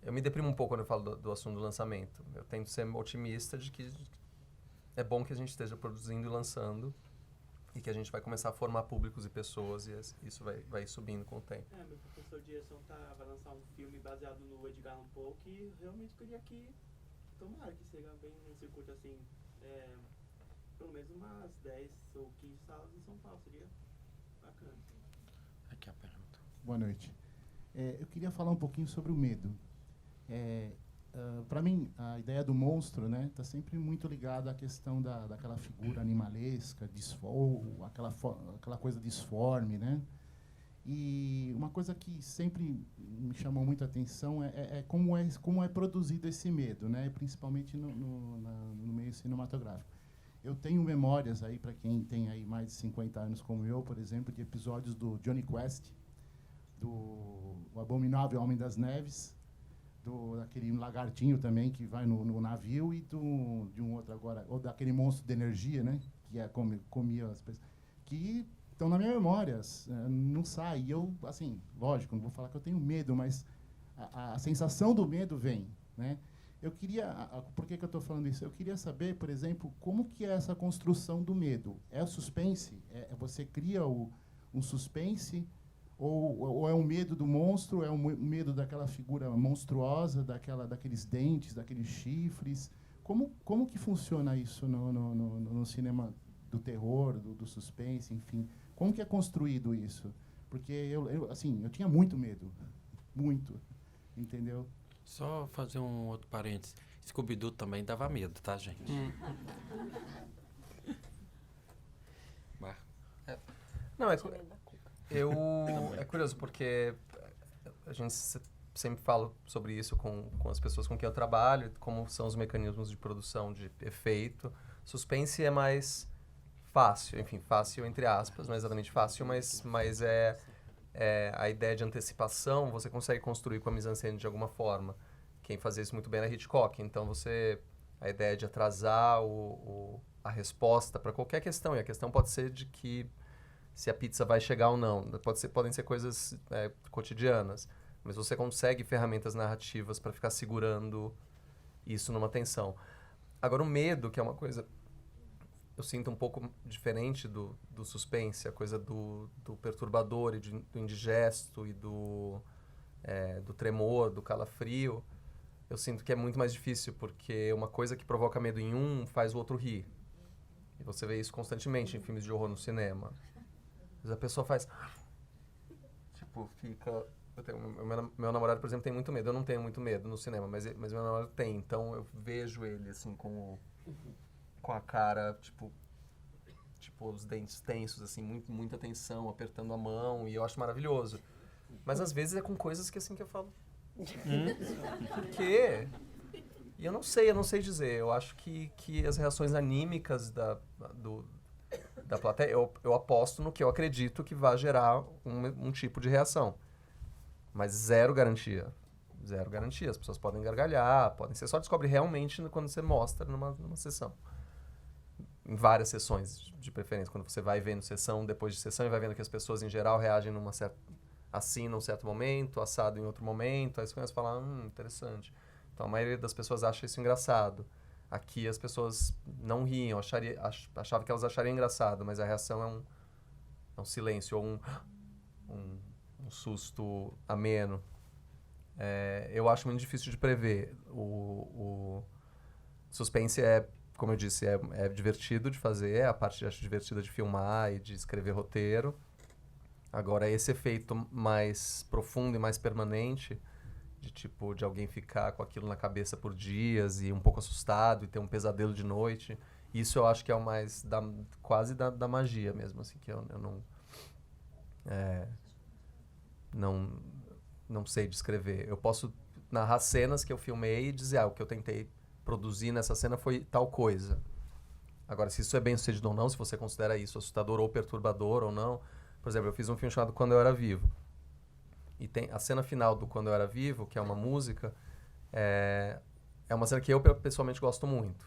Eu me deprimo um pouco quando eu falo do assunto do lançamento. Eu tento ser otimista de que é bom que a gente esteja produzindo e lançando e que a gente vai começar a formar públicos e pessoas e isso vai subindo com o tempo. Meu professor de direção vai lançar um filme baseado no Edgar Allan Poe que realmente queria que, tomara que seja bem num circuito assim, pelo menos umas 10 ou 15 salas em São Paulo, seria bacana. Aqui a pergunta. Boa noite. Eu queria falar um pouquinho sobre o medo. Para mim, a ideia do monstro, né, está sempre muito ligada à questão daquela figura animalesca, ou aquela coisa disforme, né? E uma coisa que sempre me chamou muita atenção é como é produzido esse medo, né? Principalmente no meio cinematográfico. Eu tenho memórias aí, para quem tem aí mais de 50 anos como eu, por exemplo, de episódios do Johnny Quest, do O Abominável Homem das Neves, daquele lagartinho também que vai no navio e de um outro agora, ou daquele monstro de energia, né? Que comia as pessoas. Que estão na minha memória, não sai. E eu, assim, lógico, não vou falar que eu tenho medo, mas a sensação do medo vem, né? Eu queria, por que eu estou falando isso? Eu queria saber, por exemplo, como que é essa construção do medo? É suspense? Você cria um suspense? Ou é o medo do monstro? É o medo daquela figura monstruosa, daqueles dentes, daqueles chifres? Como que funciona isso no cinema do terror, do suspense, enfim? Como que é construído isso? Porque eu tinha muito medo. Muito. Entendeu? Só fazer um outro parênteses. Scooby-Doo também dava medo, tá, gente? Não, é curioso porque a gente sempre fala sobre isso com as pessoas com quem eu trabalho, como são os mecanismos de produção de efeito. Suspense é mais fácil, enfim, fácil entre aspas, não é exatamente fácil, mas é a ideia de antecipação, você consegue construir com a mise-en-scène de alguma forma. Quem fazia isso muito bem era Hitchcock. Então, a ideia de atrasar a resposta para qualquer questão. E a questão pode ser de que se a pizza vai chegar ou não. Podem ser coisas cotidianas. Mas você consegue ferramentas narrativas para ficar segurando isso numa tensão. Agora, o medo, que é uma coisa... Eu sinto um pouco diferente do suspense, a coisa do perturbador e do indigesto e do tremor, do calafrio. Eu sinto que é muito mais difícil, porque uma coisa que provoca medo em um faz o outro rir. E você vê isso constantemente em filmes de horror no cinema. Às vezes a pessoa faz... Tipo, fica... Meu namorado, por exemplo, tem muito medo. Eu não tenho muito medo no cinema, mas meu namorado tem. Então eu vejo ele, assim, com a cara, tipo, os dentes tensos, assim, muita tensão, apertando a mão, e eu acho maravilhoso. Mas às vezes é com coisas que, assim, que eu falo... Por quê? E eu não sei dizer. Eu acho que as reações anímicas da plateia, eu aposto no que eu acredito que vai gerar um tipo de reação. Mas zero garantia. Zero garantia. As pessoas podem gargalhar, você só descobre realmente quando você mostra numa sessão. Em várias sessões, de preferência. Quando você vai vendo sessão depois de sessão e vai vendo que as pessoas, em geral, reagem assim num certo momento, assado em outro momento. Aí você começa a falar, interessante. Então, a maioria das pessoas acha isso engraçado. Aqui, as pessoas não riam. Achava que elas achariam engraçado, mas a reação é um silêncio ou um susto ameno. Eu acho muito difícil de prever. O suspense como eu disse, é divertido de fazer, é a parte, acho, divertida de filmar e de escrever roteiro. Agora, esse efeito mais profundo e mais permanente, de alguém ficar com aquilo na cabeça por dias e um pouco assustado e ter um pesadelo de noite, isso eu acho que é o mais, quase da magia mesmo, assim, que eu não sei descrever. Eu posso narrar cenas que eu filmei e dizer, o que eu tentei produzir nessa cena foi tal coisa. Agora, se isso é bem sucedido ou não, se você considera isso assustador ou perturbador ou não. Por exemplo, eu fiz um filme chamado Quando Eu Era Vivo. E tem a cena final do Quando Eu Era Vivo, que é uma música, é uma cena que eu pessoalmente gosto muito.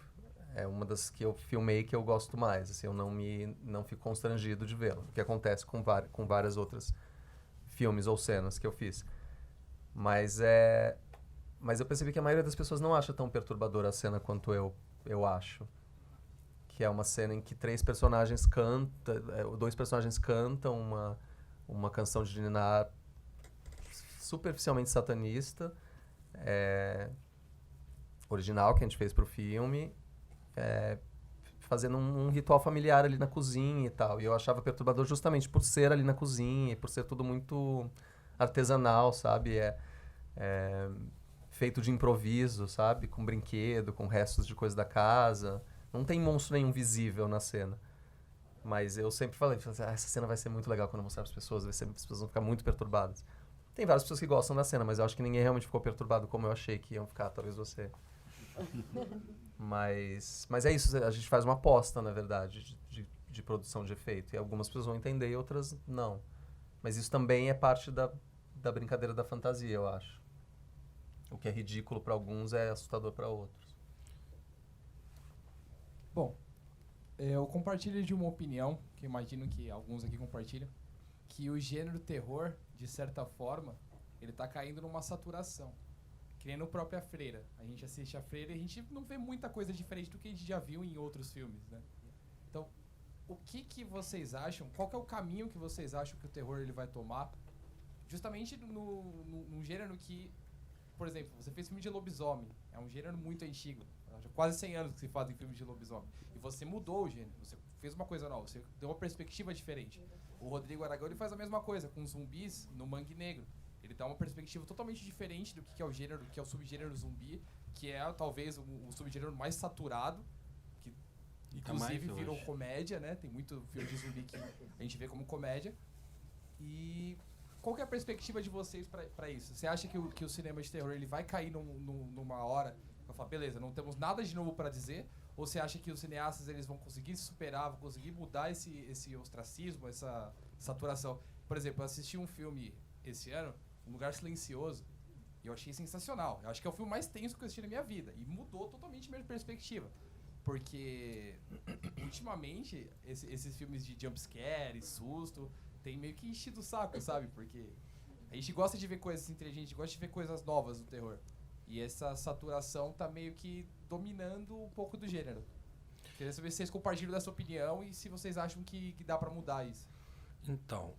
É uma das que eu filmei que eu gosto mais. Assim, eu não fico constrangido de vê-la. O que acontece com várias outras filmes ou cenas que eu fiz. Mas Mas eu percebi que a maioria das pessoas não acha tão perturbadora a cena quanto eu acho. Que é uma cena em que dois personagens cantam uma canção de Ninar superficialmente satanista, original, que a gente fez pro filme, fazendo um ritual familiar ali na cozinha e tal. E eu achava perturbador justamente por ser ali na cozinha e por ser tudo muito artesanal, sabe? Feito de improviso, sabe? Com brinquedo, com restos de coisa da casa. Não tem monstro nenhum visível na cena. Mas eu sempre falei, essa cena vai ser muito legal quando eu mostrar para as pessoas, as pessoas vão ficar muito perturbadas. Tem várias pessoas que gostam da cena, mas eu acho que ninguém realmente ficou perturbado como eu achei que iam ficar, talvez você. Mas é isso, a gente faz uma aposta, na verdade, de produção de efeito. E algumas pessoas vão entender e outras não. Mas isso também é parte da brincadeira da fantasia, eu acho. O que é ridículo para alguns é assustador para outros. Bom, eu compartilho de uma opinião, que imagino que alguns aqui compartilham, que o gênero terror, de certa forma, ele tá caindo numa saturação. Que nem no próprio A Freira. A gente assiste A Freira e a gente não vê muita coisa diferente do que a gente já viu em outros filmes, né? Então, o que vocês acham? Qual que é o caminho que vocês acham que o terror ele vai tomar? Justamente num gênero que, por exemplo, você fez filme de lobisomem. É um gênero muito antigo. Já quase 100 anos que se fazem filmes de lobisomem. E você mudou o gênero. Você fez uma coisa nova. Você deu uma perspectiva diferente. O Rodrigo Aragão ele faz a mesma coisa com zumbis no Mangue Negro. Ele dá uma perspectiva totalmente diferente do que é o gênero, que é o subgênero zumbi, que é talvez o subgênero mais saturado, que inclusive virou comédia, né? Tem muito filme de zumbi que a gente vê como comédia. E qual que é a perspectiva de vocês para isso? Você acha que o cinema de terror ele vai cair numa hora pra falar, beleza, não temos nada de novo para dizer? Ou você acha que os cineastas eles vão conseguir se superar, vão conseguir mudar esse ostracismo, essa saturação? Por exemplo, eu assisti um filme esse ano, Um Lugar Silencioso, e eu achei sensacional. Eu acho que é o filme mais tenso que eu assisti na minha vida. E mudou totalmente minha perspectiva. Porque, ultimamente, esses filmes de jumpscare, susto, tem meio que enchido o saco, sabe? Porque a gente gosta de ver coisas inteligentes, a gente gosta de ver coisas novas no terror. E essa saturação tá meio que dominando um pouco do gênero. Queria saber se vocês compartilham dessa opinião e se vocês acham que dá pra mudar isso. Então,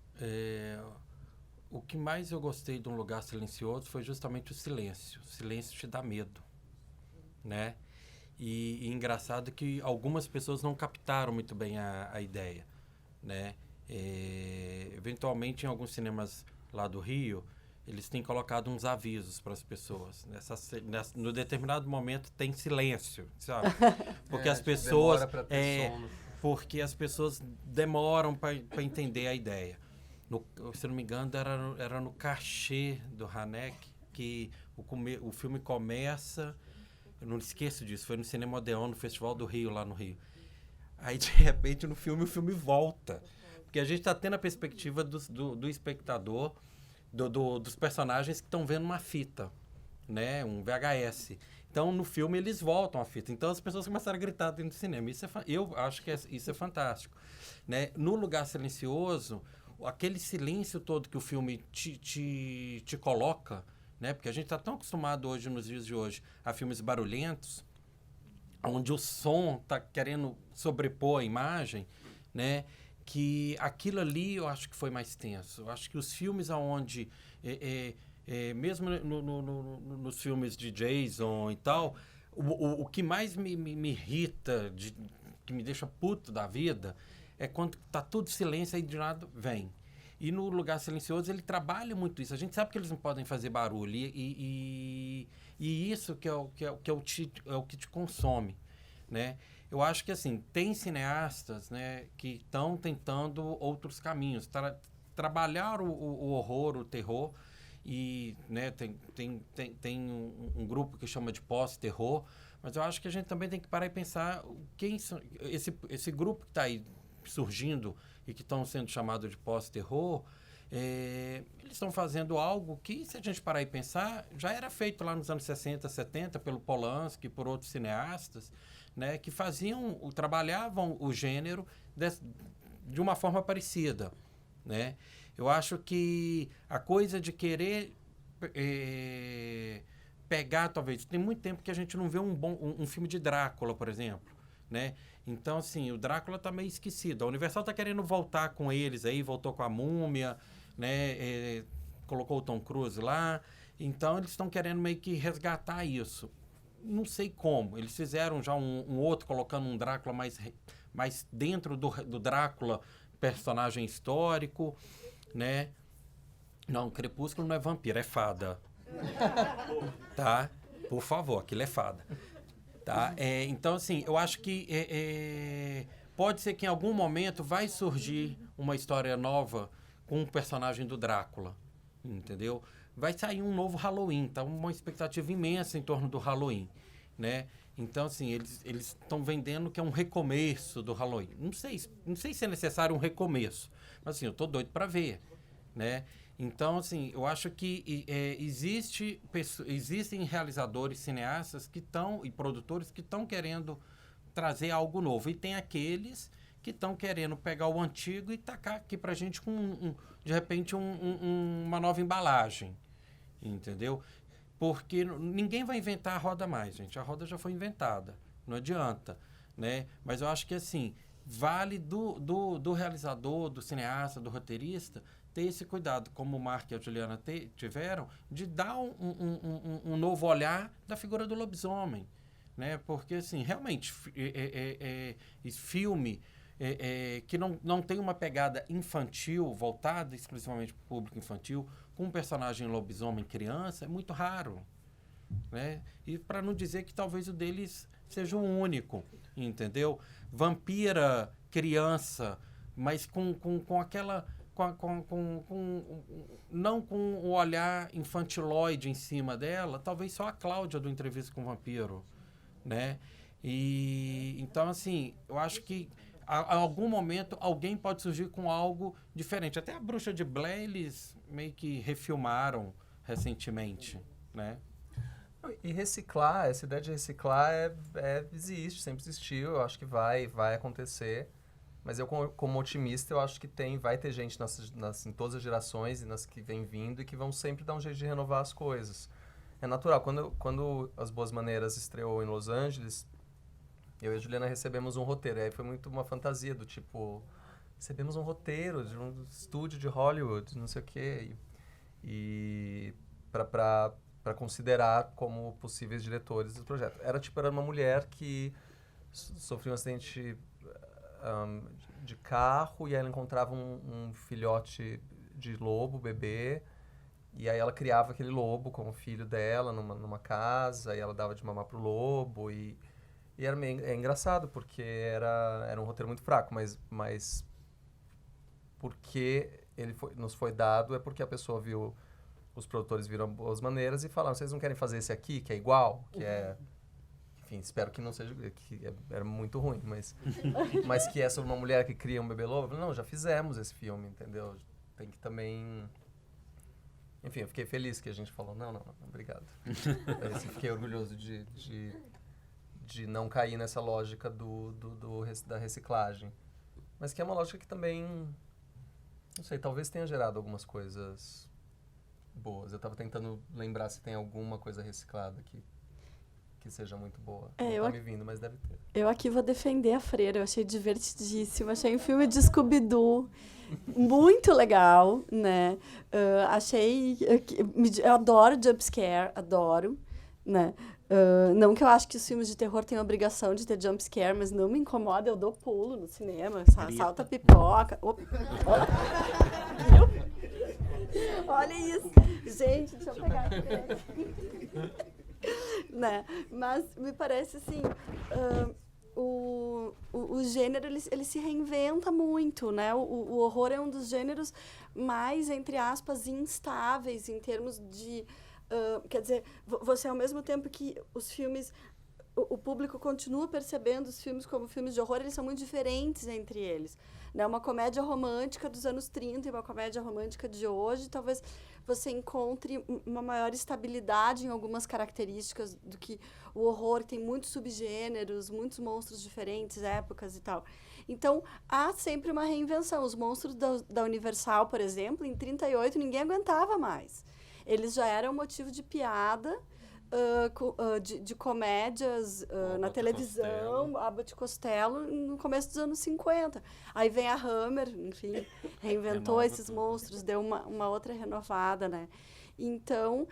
o que mais eu gostei de Um Lugar Silencioso foi justamente o silêncio. O silêncio te dá medo, né? E engraçado que algumas pessoas não captaram muito bem a ideia, né? Eventualmente, em alguns cinemas lá do Rio, eles têm colocado uns avisos para as pessoas. No determinado momento tem silêncio, sabe? Porque as pessoas porque as pessoas demoram para entender a ideia. Se não me engano, era no cachê do Haneke que o filme começa. Eu não esqueço disso. Foi no Cinema Odeon, no Festival do Rio, lá no Rio. Aí, de repente, no filme, o filme volta. Porque a gente está tendo a perspectiva do espectador, dos personagens que estão vendo uma fita, né? Um VHS. Então, no filme, eles voltam a fita. Então, as pessoas começaram a gritar dentro do cinema. Eu acho que isso é fantástico, né? No Lugar Silencioso, aquele silêncio todo que o filme te coloca, né? Porque a gente está tão acostumado hoje, nos dias de hoje, a filmes barulhentos, onde o som está querendo sobrepor a imagem, né? Que aquilo ali eu acho que foi mais tenso. Eu acho que os filmes onde, mesmo nos filmes de Jason e tal, o que mais me irrita, que me deixa puto da vida, é quando tá tudo silêncio e de nada vem. E no Lugar Silencioso ele trabalha muito isso. A gente sabe que eles não podem fazer barulho e isso que é o que te consome, né? Eu acho que assim tem cineastas, né, que estão tentando outros caminhos, trabalhar o horror, o terror, e, né, tem um grupo que chama de pós-terror, mas eu acho que a gente também tem que parar e pensar quem são esse grupo que está aí surgindo e que estão sendo chamados de pós-terror. Eles estão fazendo algo que, se a gente parar e pensar, já era feito lá nos anos 60, 70 pelo Polanski, por outros cineastas, né, que trabalhavam o gênero de uma forma parecida, né? Eu acho que a coisa de querer pegar, talvez... Tem muito tempo que a gente não vê um filme de Drácula, por exemplo, né? Então, assim, o Drácula tá meio esquecido. A Universal tá querendo voltar com eles aí, voltou com a Múmia, né? Colocou o Tom Cruise lá. Então, eles estão querendo meio que resgatar isso. Não sei como. Eles fizeram já um outro, colocando um Drácula mais dentro do Drácula, personagem histórico, né? Não, Crepúsculo não é vampiro, é fada. Tá? Por favor, aquilo é fada. Tá? Então, assim, eu acho que pode ser que em algum momento vai surgir uma história nova com um personagem do Drácula, entendeu? Vai sair um novo Halloween, tá? Uma expectativa imensa em torno do Halloween, né? Então, assim, eles estão vendendo que é um recomeço do Halloween. Não sei se é necessário um recomeço, mas, assim, eu tô doido para ver, né? Então, assim, eu acho que existem realizadores, cineastas e produtores que estão querendo trazer algo novo. E tem aqueles que estão querendo pegar o antigo e tacar aqui pra gente com, de repente, uma nova embalagem, entendeu? Porque ninguém vai inventar a roda mais, gente. A roda já foi inventada, não adianta, né? Mas eu acho que, assim, vale do realizador, do cineasta, do roteirista, ter esse cuidado, como o Mark e a Juliana tiveram, de dar um novo olhar da figura do lobisomem, né? Porque, assim, realmente, filme que não tem uma pegada infantil, voltada exclusivamente para o público infantil, com um personagem lobisomem criança, é muito raro, né? E para não dizer que talvez o deles seja o único, entendeu? Vampira criança, mas com aquela... não com o olhar infantiloide em cima dela, talvez só a Cláudia do Entrevista com o Vampiro, né? E então, assim, eu acho que a algum momento alguém pode surgir com algo diferente. Até a Bruxa de Blair eles meio que refilmaram recentemente, né? E reciclar, essa ideia de reciclar existe, sempre existiu, eu acho que vai acontecer. Mas eu, como otimista, eu acho que vai ter gente em todas as gerações e nas que vem vindo e que vão sempre dar um jeito de renovar as coisas. É natural. Quando As Boas Maneiras estreou em Los Angeles, eu e a Juliana recebemos um roteiro. Aí foi muito uma fantasia do tipo... Recebemos um roteiro de um estúdio de Hollywood, não sei o quê. E para considerar como possíveis diretores do projeto. Era uma mulher que sofreu um acidente... de carro, e aí ela encontrava um filhote de lobo, bebê, e aí ela criava aquele lobo como filho dela numa casa, e ela dava de mamar pro lobo, e era meio engraçado, porque era um roteiro muito fraco, mas porque nos foi dado é porque a pessoa viu, os produtores viram Boas Maneiras e falaram, vocês não querem fazer esse aqui, que é igual, que é... Enfim, espero que não seja... era muito ruim, mas que é sobre uma mulher que cria um bebê lobo. Não, já fizemos esse filme, entendeu? Tem que também... Enfim, eu fiquei feliz que a gente falou, não, obrigado. Fiquei orgulhoso de não cair nessa lógica da reciclagem. Mas que é uma lógica que também... Não sei, talvez tenha gerado algumas coisas boas. Eu estava tentando lembrar se tem alguma coisa reciclada aqui que seja muito boa. Não tá me vindo, mas deve ter. Eu aqui vou defender a Freira. Eu achei divertidíssimo. Achei um filme de Scooby-Doo muito legal, né? Eu adoro jumpscare, adoro, né? Não que eu acho que os filmes de terror têm a obrigação de ter jumpscare, mas não me incomoda, eu dou pulo no cinema, salta pipoca. Olha isso. Gente, deixa eu pegar aqui. Né? Mas me parece assim, o gênero ele se reinventa muito, né? O horror é um dos gêneros mais, entre aspas, instáveis em termos de... quer dizer, você ao mesmo tempo que os filmes... O público continua percebendo os filmes como filmes de horror, eles são muito diferentes entre eles. Né? Uma comédia romântica dos anos 30 e uma comédia romântica de hoje, talvez você encontre uma maior estabilidade em algumas características do que o horror, tem muitos subgêneros, muitos monstros diferentes, épocas e tal. Então, há sempre uma reinvenção. Os monstros da Universal, por exemplo, em 38, ninguém aguentava mais. Eles já eram motivo de piada de comédias na Abbott televisão, Costello. Abbott e Costello, no começo dos anos 50. Aí vem a Hammer, enfim, reinventou Renova esses tudo. monstros, deu uma outra renovada, né? Então,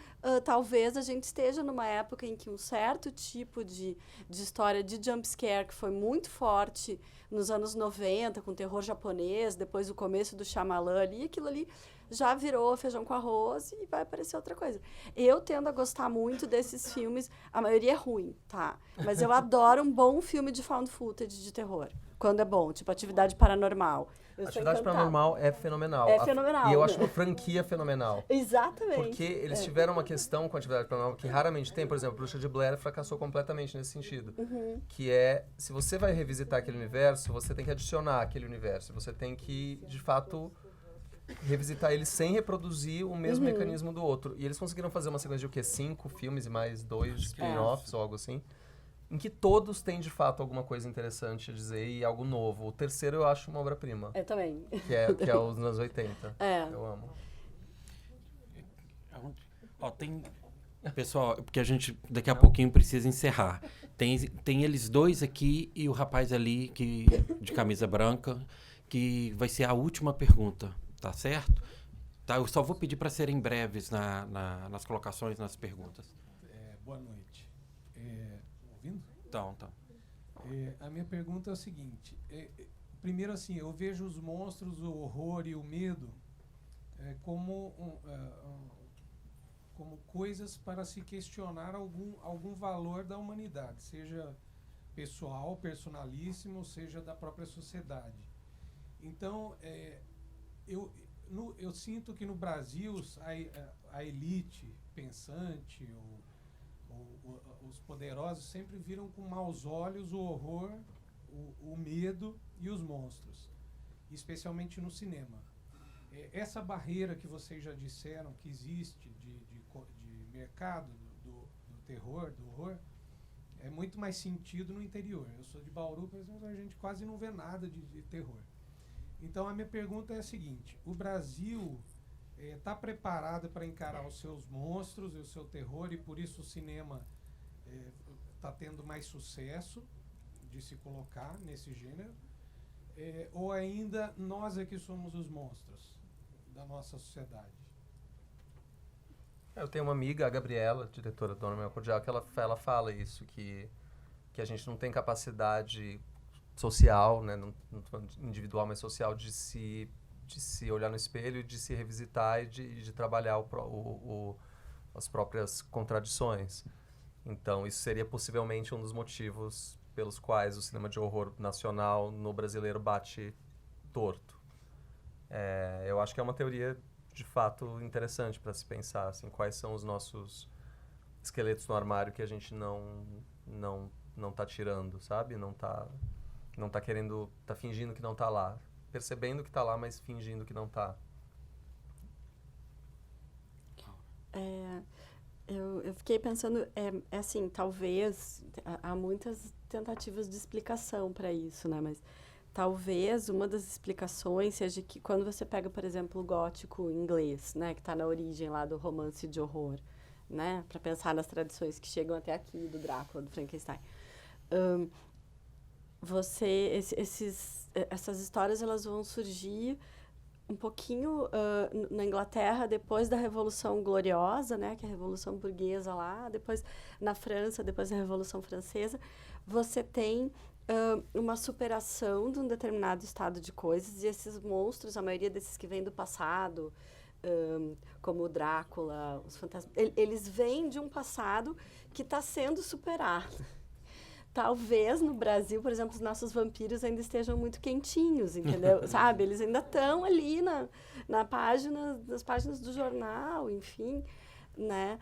talvez a gente esteja numa época em que um certo tipo de história de jumpscare, que foi muito forte nos anos 90, com terror japonês, depois o começo do Shyamalan ali, aquilo ali já virou feijão com arroz e vai aparecer outra coisa. Eu tendo a gostar muito desses filmes, a maioria é ruim, tá? Mas eu adoro um bom filme de found footage de terror, quando é bom, tipo Atividade Paranormal. Eu sou Atividade encantada. Paranormal é fenomenal. É fenomenal, E eu né? acho uma franquia fenomenal. Exatamente. Porque eles tiveram uma questão com a Atividade Paranormal que raramente tem. Por exemplo, Bruxa de Blair fracassou completamente nesse sentido. Que é, se você vai revisitar aquele universo, você tem que adicionar aquele universo. Você tem que, de fato, revisitar ele sem reproduzir o mesmo mecanismo do outro. E eles conseguiram fazer uma sequência de o quê? 5 filmes e mais 2 spin-offs ou algo assim. Em que todos têm, de fato, alguma coisa interessante a dizer e algo novo. O terceiro eu acho uma obra-prima. Eu também. Que é os anos 80. Eu amo. Ó, tem... Pessoal, porque a gente daqui a pouquinho precisa encerrar. Tem eles dois aqui e o rapaz ali de camisa branca, que vai ser a última pergunta, tá certo? Tá, eu só vou pedir para serem breves nas colocações, nas perguntas. Boa noite. Ouvindo? Então. A minha pergunta é o seguinte. Primeiro, assim, eu vejo os monstros, o horror e o medo como coisas para se questionar algum valor da humanidade, seja pessoal, personalíssimo, seja da própria sociedade. Então, eu sinto que no Brasil a elite pensante, os poderosos sempre viram com maus olhos o horror, o medo e os monstros, especialmente no cinema. Essa barreira que vocês já disseram que existe de mercado do terror, do horror, é muito mais sentido no interior. Eu sou de Bauru, por exemplo, a gente quase não vê nada de terror. Então a minha pergunta é a seguinte: o Brasil está preparado para encarar os seus monstros e o seu terror, e por isso o cinema está tendo mais sucesso de se colocar nesse gênero? Ou ainda nós é que somos os monstros da nossa sociedade? Eu tenho uma amiga, a Gabriela, diretora do Dona Mel Cordial, que ela fala isso, que a gente não tem capacidade social, né, não individual, mas social, de se olhar no espelho e de se revisitar e de trabalhar as próprias contradições. Então, isso seria possivelmente um dos motivos pelos quais o cinema de horror nacional no brasileiro bate torto. Eu acho que é uma teoria, de fato, interessante para se pensar, assim, quais são os nossos esqueletos no armário que a gente não tá tirando, sabe? Não tá querendo, tá fingindo que não tá lá. Percebendo que tá lá, mas fingindo que não tá. Eu fiquei pensando, assim, talvez, há muitas tentativas de explicação para isso, né? Mas talvez uma das explicações seja que quando você pega, por exemplo, o gótico inglês, né? Que está na origem lá do romance de horror, né? Para pensar nas tradições que chegam até aqui, do Drácula, do Frankenstein. Essas histórias, elas vão surgir um pouquinho na Inglaterra depois da Revolução Gloriosa, né, que é a Revolução Burguesa lá, depois na França, depois da Revolução Francesa, você tem uma superação de um determinado estado de coisas, e esses monstros, a maioria desses que vêm do passado, como o Drácula, os fantasmas, eles vêm de um passado que está sendo superado. Talvez no Brasil, por exemplo, os nossos vampiros ainda estejam muito quentinhos, entendeu? Sabe? Eles ainda estão ali nas páginas do jornal, enfim, né?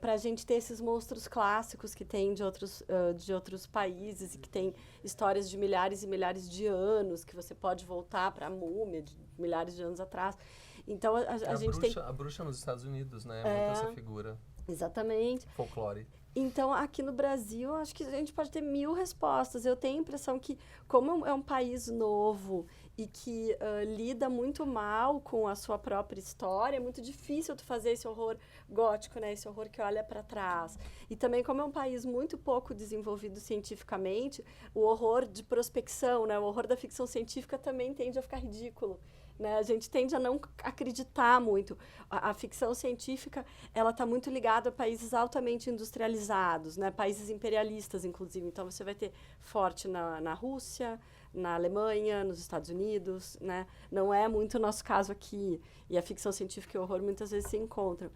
Para a gente ter esses monstros clássicos que tem de outros países e que tem histórias de milhares e milhares de anos, que você pode voltar para a múmia de milhares de anos atrás. Então, a gente tem... A bruxa nos Estados Unidos, né? É muito essa figura. Exatamente. Folclore. Então, aqui no Brasil, acho que a gente pode ter 1000 respostas. Eu tenho a impressão que, como é um país novo e que lida muito mal com a sua própria história, é muito difícil tu fazer esse horror gótico, né? Esse horror que olha para trás. E também, como é um país muito pouco desenvolvido cientificamente, o horror de prospecção, né? O horror da ficção científica também tende a ficar ridículo. Né? A gente tende a não acreditar muito. A ficção científica ela está muito ligada a países altamente industrializados, né? Países imperialistas, inclusive. Então, você vai ter forte na Rússia, na Alemanha, nos Estados Unidos. Né? Não é muito o nosso caso aqui. E a ficção científica e o horror muitas vezes se encontram.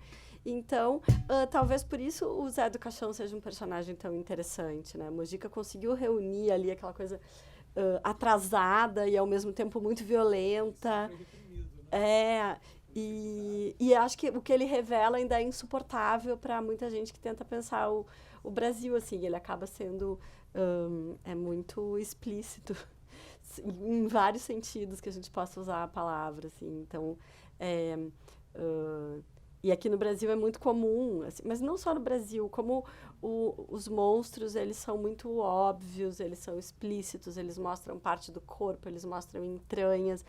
Então, talvez por isso o Zé do Caixão seja um personagem tão interessante. Né? Mojica conseguiu reunir ali aquela coisa atrasada e ao mesmo tempo muito violenta. E acho que o que ele revela ainda é insuportável para muita gente que tenta pensar o Brasil, assim. Ele acaba sendo muito explícito em vários sentidos que a gente possa usar a palavra, assim. Então, e aqui no Brasil é muito comum, assim, mas não só no Brasil, como os monstros, eles são muito óbvios, eles são explícitos, eles mostram parte do corpo, eles mostram entranhas.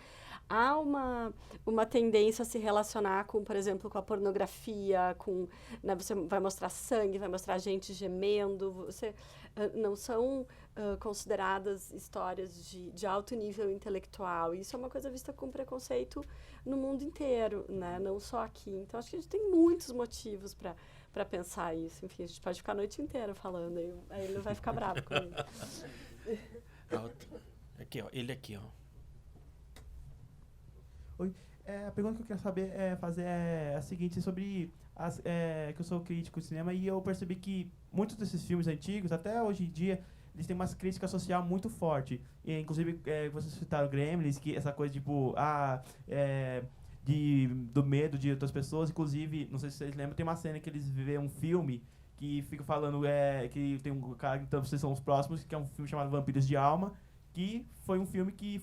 Há uma tendência a se relacionar com, por exemplo, com a pornografia, né, você vai mostrar sangue, vai mostrar gente gemendo, não são consideradas histórias de alto nível intelectual. Isso é uma coisa vista com preconceito no mundo inteiro, né? Não só aqui. Então, acho que a gente tem muitos motivos para pensar isso. Enfim, a gente pode ficar a noite inteira falando, aí ele vai ficar bravo comigo. Aqui, ó, ele aqui, ó. Oi, a pergunta que eu quero saber fazer é a seguinte, sobre que eu sou crítico de cinema e eu percebi que muitos desses filmes antigos, até hoje em dia, eles têm uma crítica social muito forte. E, inclusive, vocês citaram Gremlins, que essa coisa tipo, do medo de outras pessoas. Inclusive, não sei se vocês lembram, tem uma cena que eles veem um filme que fica falando que tem um cara, então vocês são os próximos, que é um filme chamado Vampiros de Alma, que foi um filme que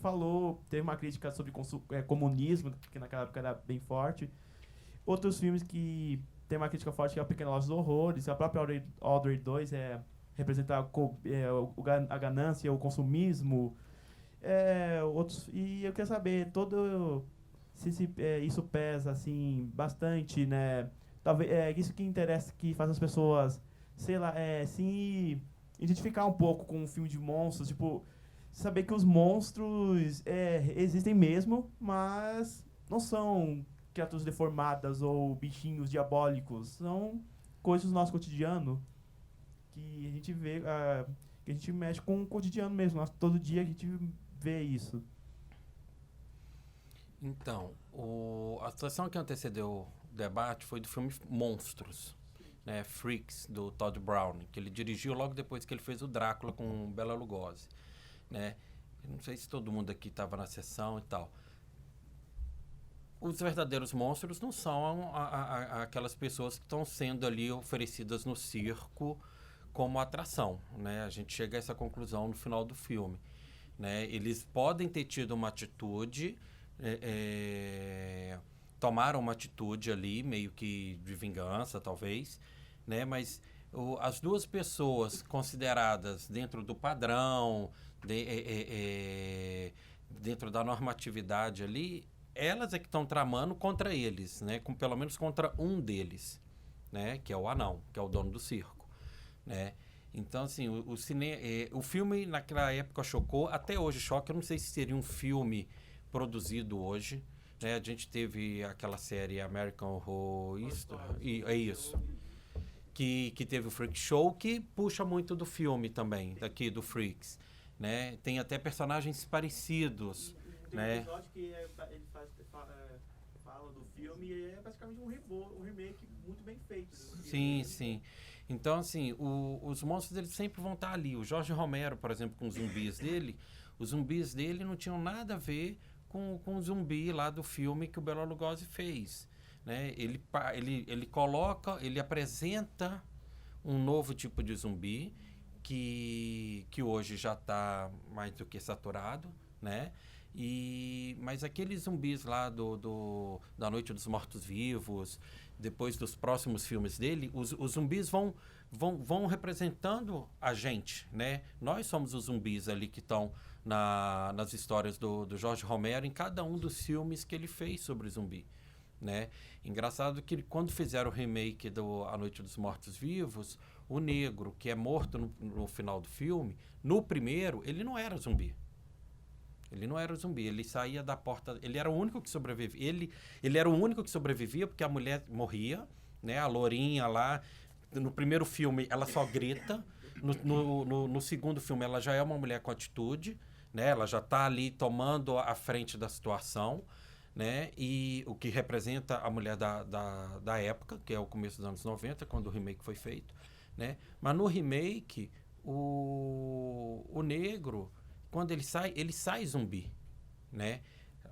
teve uma crítica sobre comunismo, que naquela época era bem forte. Outros filmes que tem uma crítica forte, que é o Pequenos Lobos Horrores, a própria Audrey 2 representa a ganância, o consumismo. E eu queria saber, se isso pesa assim, bastante, né? Talvez isso que interessa, que faz as pessoas, sei lá, se identificar um pouco com um filme de monstros, tipo, saber que os monstros existem mesmo, mas não são criaturas deformadas ou bichinhos diabólicos, são coisas do nosso cotidiano que a gente vê, que a gente mexe com o cotidiano mesmo, todo dia a gente vê isso. Então, a situação que antecedeu o debate foi do filme Monstros, né, Freaks, do Todd Browning, que ele dirigiu logo depois que ele fez o Drácula com Bela Lugosi. Né? Não sei se todo mundo aqui estava na sessão e tal. Os verdadeiros monstros não são aquelas pessoas que estão sendo ali oferecidas no circo como atração, né? A gente chega a essa conclusão no final do filme, né? Eles podem ter tido uma atitude, tomaram uma atitude ali, meio que de vingança, talvez, né? Mas as duas pessoas consideradas dentro do padrão, dentro da normatividade ali, elas é que estão tramando contra eles, né? Pelo menos contra um deles, né? Que é o anão, que é o dono do circo, né? Então, assim, o filme naquela época chocou, até hoje choca. Eu não sei se seria um filme produzido hoje, né? A gente teve aquela série American Horror isso, que teve o Freak Show, que puxa muito do filme também, daqui do Freaks, né? Tem até personagens parecidos, tem né? um episódio que ele fala do filme e é basicamente um remake muito bem feito. Sim, sim. Então, assim, os monstros eles sempre vão estar ali. O Jorge Romero, por exemplo, com os zumbis dele não tinham nada a ver com o zumbi lá do filme que o Bela Lugosi fez, né? Ele apresenta um novo tipo de zumbi que hoje já está mais do que saturado, né? Mas aqueles zumbis lá da Noite dos Mortos-Vivos, depois dos próximos filmes dele, os zumbis vão representando a gente, né? Nós somos os zumbis ali que estão nas histórias do Jorge Romero, em cada um dos filmes que ele fez sobre zumbi, né? Engraçado que quando fizeram o remake do A Noite dos Mortos-Vivos, o negro, que é morto no final do filme, no primeiro, ele não era zumbi. Ele não era zumbi, ele saía da porta, ele era o único que sobrevivia. Ele era o único que sobrevivia porque a mulher morria, né? A lourinha lá, no primeiro filme ela só grita, no segundo filme ela já é uma mulher com atitude, né? Ela já está ali tomando a frente da situação, né? E o que representa a mulher da época, que é o começo dos anos 90, quando o remake foi feito, né? Mas no remake, o negro, quando ele sai zumbi, né?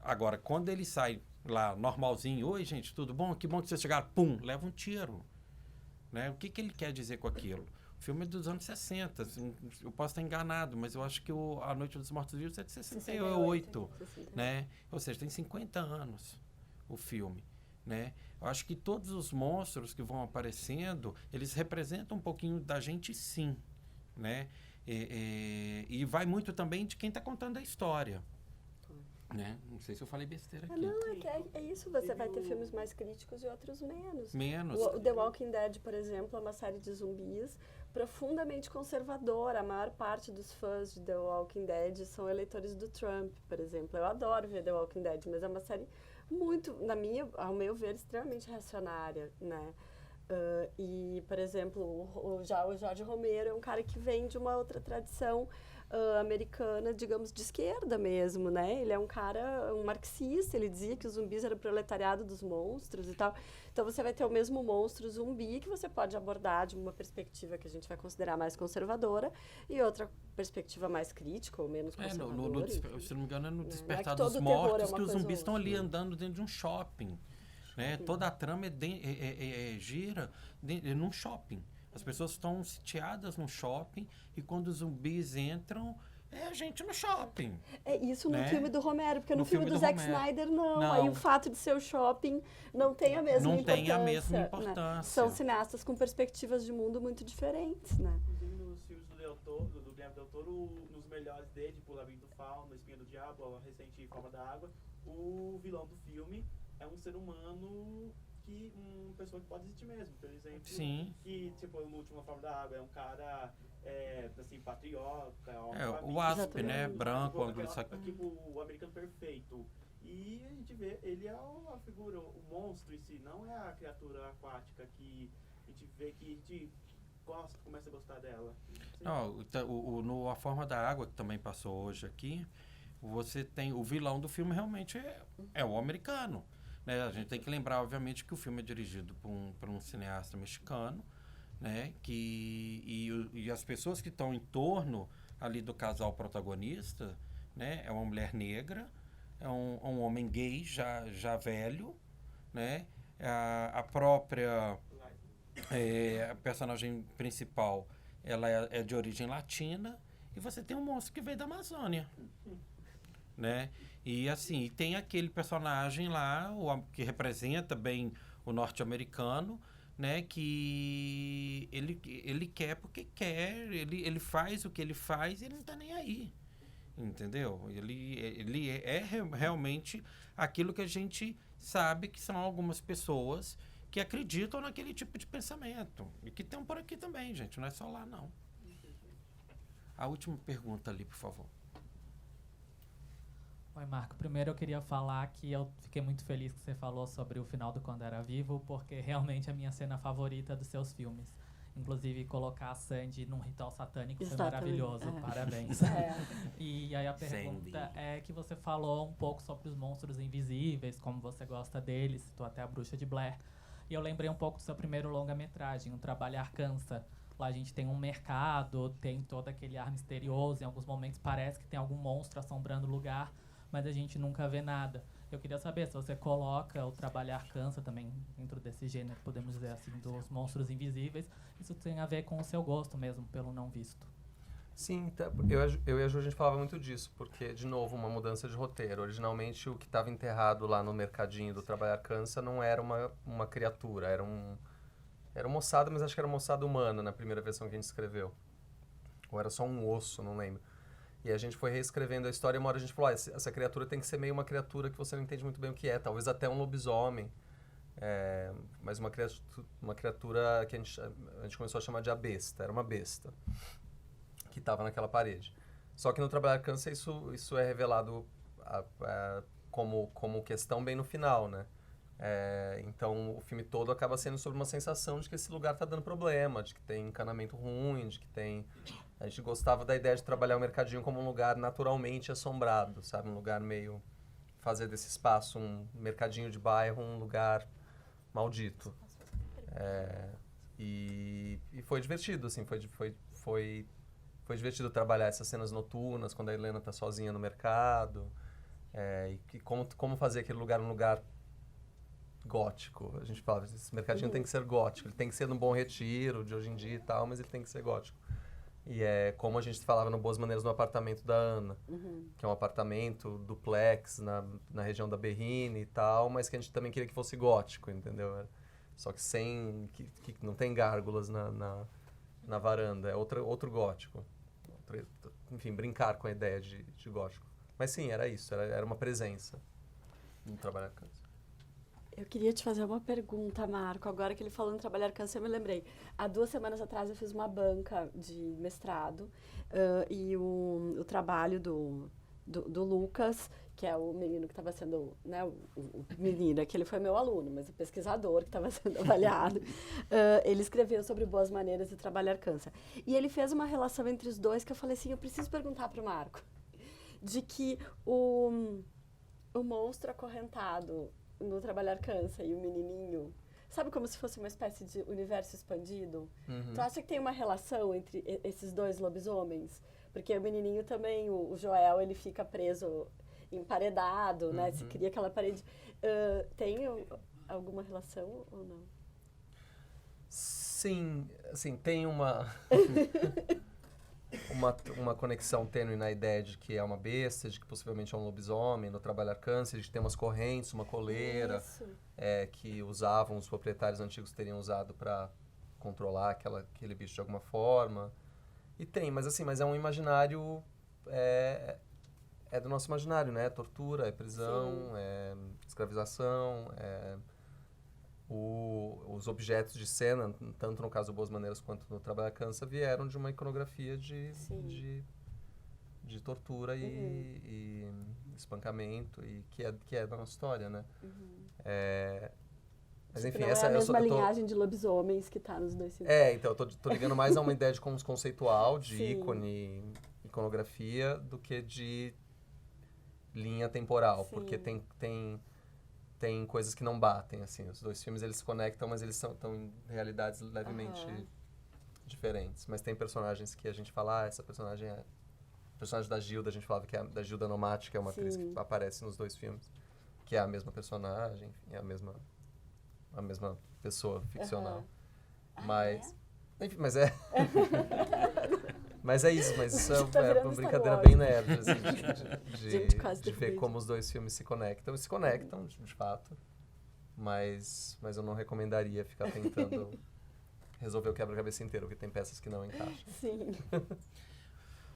Agora, quando ele sai lá normalzinho, oi gente, tudo bom? Que bom que vocês chegaram, pum, leva um tiro, né? O que ele quer dizer com aquilo? O filme é dos anos 60, assim, eu posso estar enganado, mas eu acho que A Noite dos Mortos-Vivos é de 68, né? Ou seja, tem 50 anos o filme, né? Eu acho que todos os monstros que vão aparecendo, eles representam um pouquinho da gente, sim, né? E vai muito também de quem está contando a história, né? Não sei se eu falei besteira aqui. Não, é isso. Você vai ter filmes mais críticos e outros menos. Menos. O The Walking Dead, por exemplo, é uma série de zumbis profundamente conservadora. A maior parte dos fãs de The Walking Dead são eleitores do Trump, por exemplo. Eu adoro ver The Walking Dead, mas é uma série muito, ao meu ver, extremamente reacionária, né? E, por exemplo, o Jorge Romero é um cara que vem de uma outra tradição americana, digamos, de esquerda mesmo, né? Ele é um marxista, ele dizia que os zumbis eram o proletariado dos monstros e tal. Então, você vai ter o mesmo monstro zumbi que você pode abordar de uma perspectiva que a gente vai considerar mais conservadora e outra perspectiva mais crítica ou menos conservadora. Se não me engano, é no Despertar dos Mortos que os zumbis estão ali andando dentro de um shopping. Né? Toda a trama gira num shopping. As pessoas estão sitiadas num shopping e quando os zumbis entram, é a gente no shopping. É isso no né? filme do Romero, porque no filme do Zack Snyder não. Aí o fato de ser o shopping não tem a mesma importância. Não tem a mesma importância. Né? São cineastas com perspectivas de mundo muito diferentes, né? Inclusive nos filmes do Guilherme Del Toro, nos melhores dele, tipo Labirinto do Fauno, Espinha do Diabo, a recente Forma da Água, o vilão do filme é um ser humano uma pessoa que pode existir mesmo, por exemplo. Sim. Que, tipo, no último Forma da Água é um cara, assim, patriota. O Asp, né? Branco, tipo, o americano perfeito. E a gente vê, ele é a figura, o monstro em si, não é a criatura aquática que a gente vê que a gente começa a gostar dela. Não, no A Forma da Água, que também passou hoje aqui, você tem o vilão do filme realmente é o americano. Né? A gente tem que lembrar, obviamente, que o filme é dirigido por um cineasta mexicano, né? E as pessoas que estão em torno ali do casal protagonista, né? É uma mulher negra, é um homem gay já velho, né? A própria a personagem principal, ela é de origem latina, e você tem um monstro que veio da Amazônia, né? E assim, tem aquele personagem lá, que representa bem o norte-americano, né? Que ele quer porque quer, ele faz o que ele faz e ele não tá nem aí, entendeu? Ele é realmente aquilo que a gente sabe que são algumas pessoas que acreditam naquele tipo de pensamento. E que tem por aqui também, gente, não é só lá, não. A última pergunta ali, por favor. Oi, Marco. Primeiro eu queria falar que eu fiquei muito feliz que você falou sobre o final do Quando Era Vivo, porque realmente é a minha cena favorita dos seus filmes. Inclusive, colocar a Sandy num ritual satânico foi maravilhoso. Parabéns. E aí a pergunta é que você falou um pouco sobre os monstros invisíveis, como você gosta deles, citou até a Bruxa de Blair. E eu lembrei um pouco do seu primeiro longa-metragem, O Trabalhar Cansa. Lá a gente tem um mercado, tem todo aquele ar misterioso, em alguns momentos parece que tem algum monstro assombrando o lugar, mas a gente nunca vê nada. Eu queria saber se você coloca o Trabalhar Cansa também dentro desse gênero, podemos dizer assim, dos monstros invisíveis. Isso tem a ver com o seu gosto mesmo, pelo não visto. Sim, eu e a Ju, a gente falava muito disso, porque, de novo, uma mudança de roteiro. Originalmente, o que estava enterrado lá no mercadinho do Trabalhar Cansa não era uma criatura, era um moçado, mas acho que era um moçado humana na primeira versão que a gente escreveu. Ou era só um osso, não lembro. E a gente foi reescrevendo a história e uma hora a gente falou, essa criatura tem que ser meio uma criatura que você não entende muito bem o que é, talvez até um lobisomem. Mas uma criatura que a gente começou a chamar de a besta, era uma besta que estava naquela parede. Só que no Trabalhar Cansa isso é revelado como questão bem no final, né? Então o filme todo acaba sendo sobre uma sensação de que esse lugar está dando problema, de que tem encanamento ruim, de que tem... A gente gostava da ideia de trabalhar o mercadinho como um lugar naturalmente assombrado, sabe? Um lugar meio... Fazer desse espaço um mercadinho de bairro um lugar maldito. E foi divertido, assim, foi divertido trabalhar essas cenas noturnas, quando a Helena tá sozinha no mercado. E como fazer aquele lugar um lugar gótico. A gente fala, esse mercadinho tem que ser gótico. Ele tem que ser no Bom Retiro, de hoje em dia e tal, mas ele tem que ser gótico. E é como a gente falava no Boas Maneiras, no apartamento da Ana, que é um apartamento duplex na região da Berrine e tal, mas que a gente também queria que fosse gótico, entendeu? Só que que não tem gárgulas na varanda, é outro gótico. Enfim, brincar com a ideia de gótico. Mas sim, era isso, era uma presença no Trabalhar Cansa. Eu queria te fazer uma pergunta, Marco. Agora que ele falou em Trabalhar Cansa, eu me lembrei. Há 2 semanas atrás eu fiz uma banca de mestrado e o trabalho do Lucas, que é o menino que estava sendo, né, o menino, que ele foi meu aluno, mas o pesquisador que estava sendo avaliado, ele escreveu sobre Boas Maneiras e Trabalhar Cansa. E ele fez uma relação entre os dois que eu falei assim, eu preciso perguntar para o Marco, de que o monstro acorrentado no Trabalhar Cansa e o menininho, sabe, como se fosse uma espécie de universo expandido? Tu acha que tem uma relação entre esses dois lobisomens? Porque o menininho também, o Joel, ele fica preso, emparedado, né? Se cria aquela parede. Tem alguma relação ou não? Sim, assim, tem uma conexão tênue na ideia de que é uma besta, de que possivelmente é um lobisomem, no Trabalhar Cansa, de que tem umas correntes, uma coleira, que os proprietários antigos teriam usado para controlar aquele bicho de alguma forma. E tem, mas é um imaginário, é do nosso imaginário, né? É tortura, é prisão, é escravização, os objetos de cena, tanto no caso do Boas Maneiras quanto no Trabalhar Cansa, vieram de uma iconografia de tortura e espancamento, e que é da nossa história, né? Mas enfim, não é a mesma linhagem de lobisomens que está nos dois filmes. Então eu tô ligando mais a uma ideia de conceitual, de ícone, iconografia, do que de linha temporal, porque tem coisas que não batem, assim. Os dois filmes, eles se conectam, mas eles estão em realidades levemente diferentes. Mas tem personagens que a gente fala, essa personagem é... O personagem da Gilda, a gente falava que é da Gilda Nomati, que é uma atriz que aparece nos dois filmes, que é a mesma personagem, enfim, é a mesma pessoa ficcional. Mas... Enfim, mas é... Mas é isso, mas isso é uma brincadeira bem nerd, assim, de ver como os dois filmes se conectam. E se conectam, de fato, mas eu não recomendaria ficar tentando resolver o quebra-cabeça inteiro, porque tem peças que não encaixam. Sim.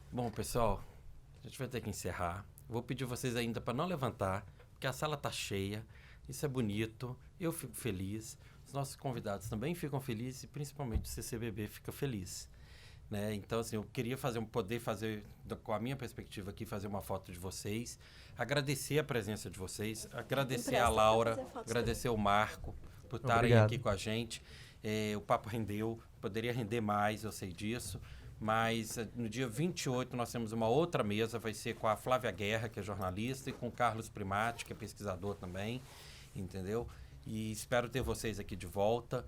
Bom, pessoal, a gente vai ter que encerrar. Vou pedir vocês ainda para não levantar, porque a sala tá cheia, isso é bonito, eu fico feliz, os nossos convidados também ficam felizes e principalmente o CCBB fica feliz. Né? Então, assim, eu queria poder fazer, com a minha perspectiva aqui, fazer uma foto de vocês, agradecer a presença de vocês, agradecer a Laura, agradecer o Marco por estarem aqui com a gente. O papo rendeu, poderia render mais, eu sei disso, mas no dia 28 nós temos uma outra mesa, vai ser com a Flávia Guerra, que é jornalista, e com o Carlos Primati, que é pesquisador também, entendeu? E espero ter vocês aqui de volta.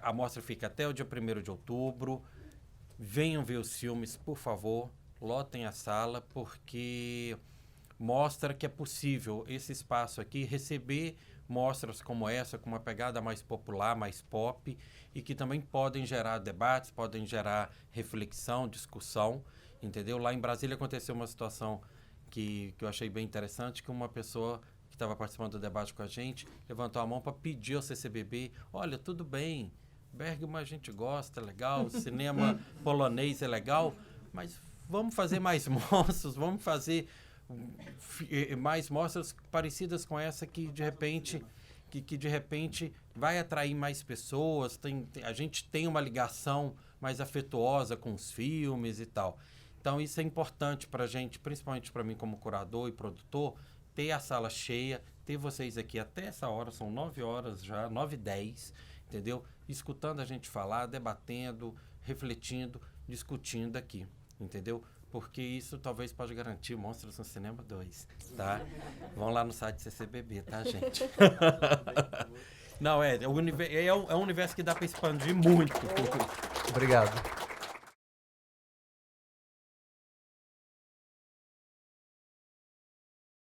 A mostra fica até o dia 1º de outubro. Venham ver os filmes, por favor, lotem a sala, porque mostra que é possível esse espaço aqui receber mostras como essa, com uma pegada mais popular, mais pop, e que também podem gerar debates, podem gerar reflexão, discussão, entendeu? Lá em Brasília aconteceu uma situação que eu achei bem interessante, que uma pessoa que estava participando do debate com a gente levantou a mão para pedir ao CCBB, olha, tudo bem, Bergman a gente gosta, é legal, cinema polonês é legal, mas vamos fazer mais mostras, vamos fazer mais mostras parecidas com essa que de repente vai atrair mais pessoas, a gente tem uma ligação mais afetuosa com os filmes e tal. Então isso é importante para a gente, principalmente para mim como curador e produtor, ter a sala cheia, ter vocês aqui até essa hora, são 9 horas já, 9h10, entendeu? Escutando a gente falar, debatendo, refletindo, discutindo aqui, entendeu? Porque isso talvez pode garantir Monstros no Cinema 2, tá? Vão lá no site CCBB, tá, gente? Não, é um universo que dá para expandir muito. Obrigado.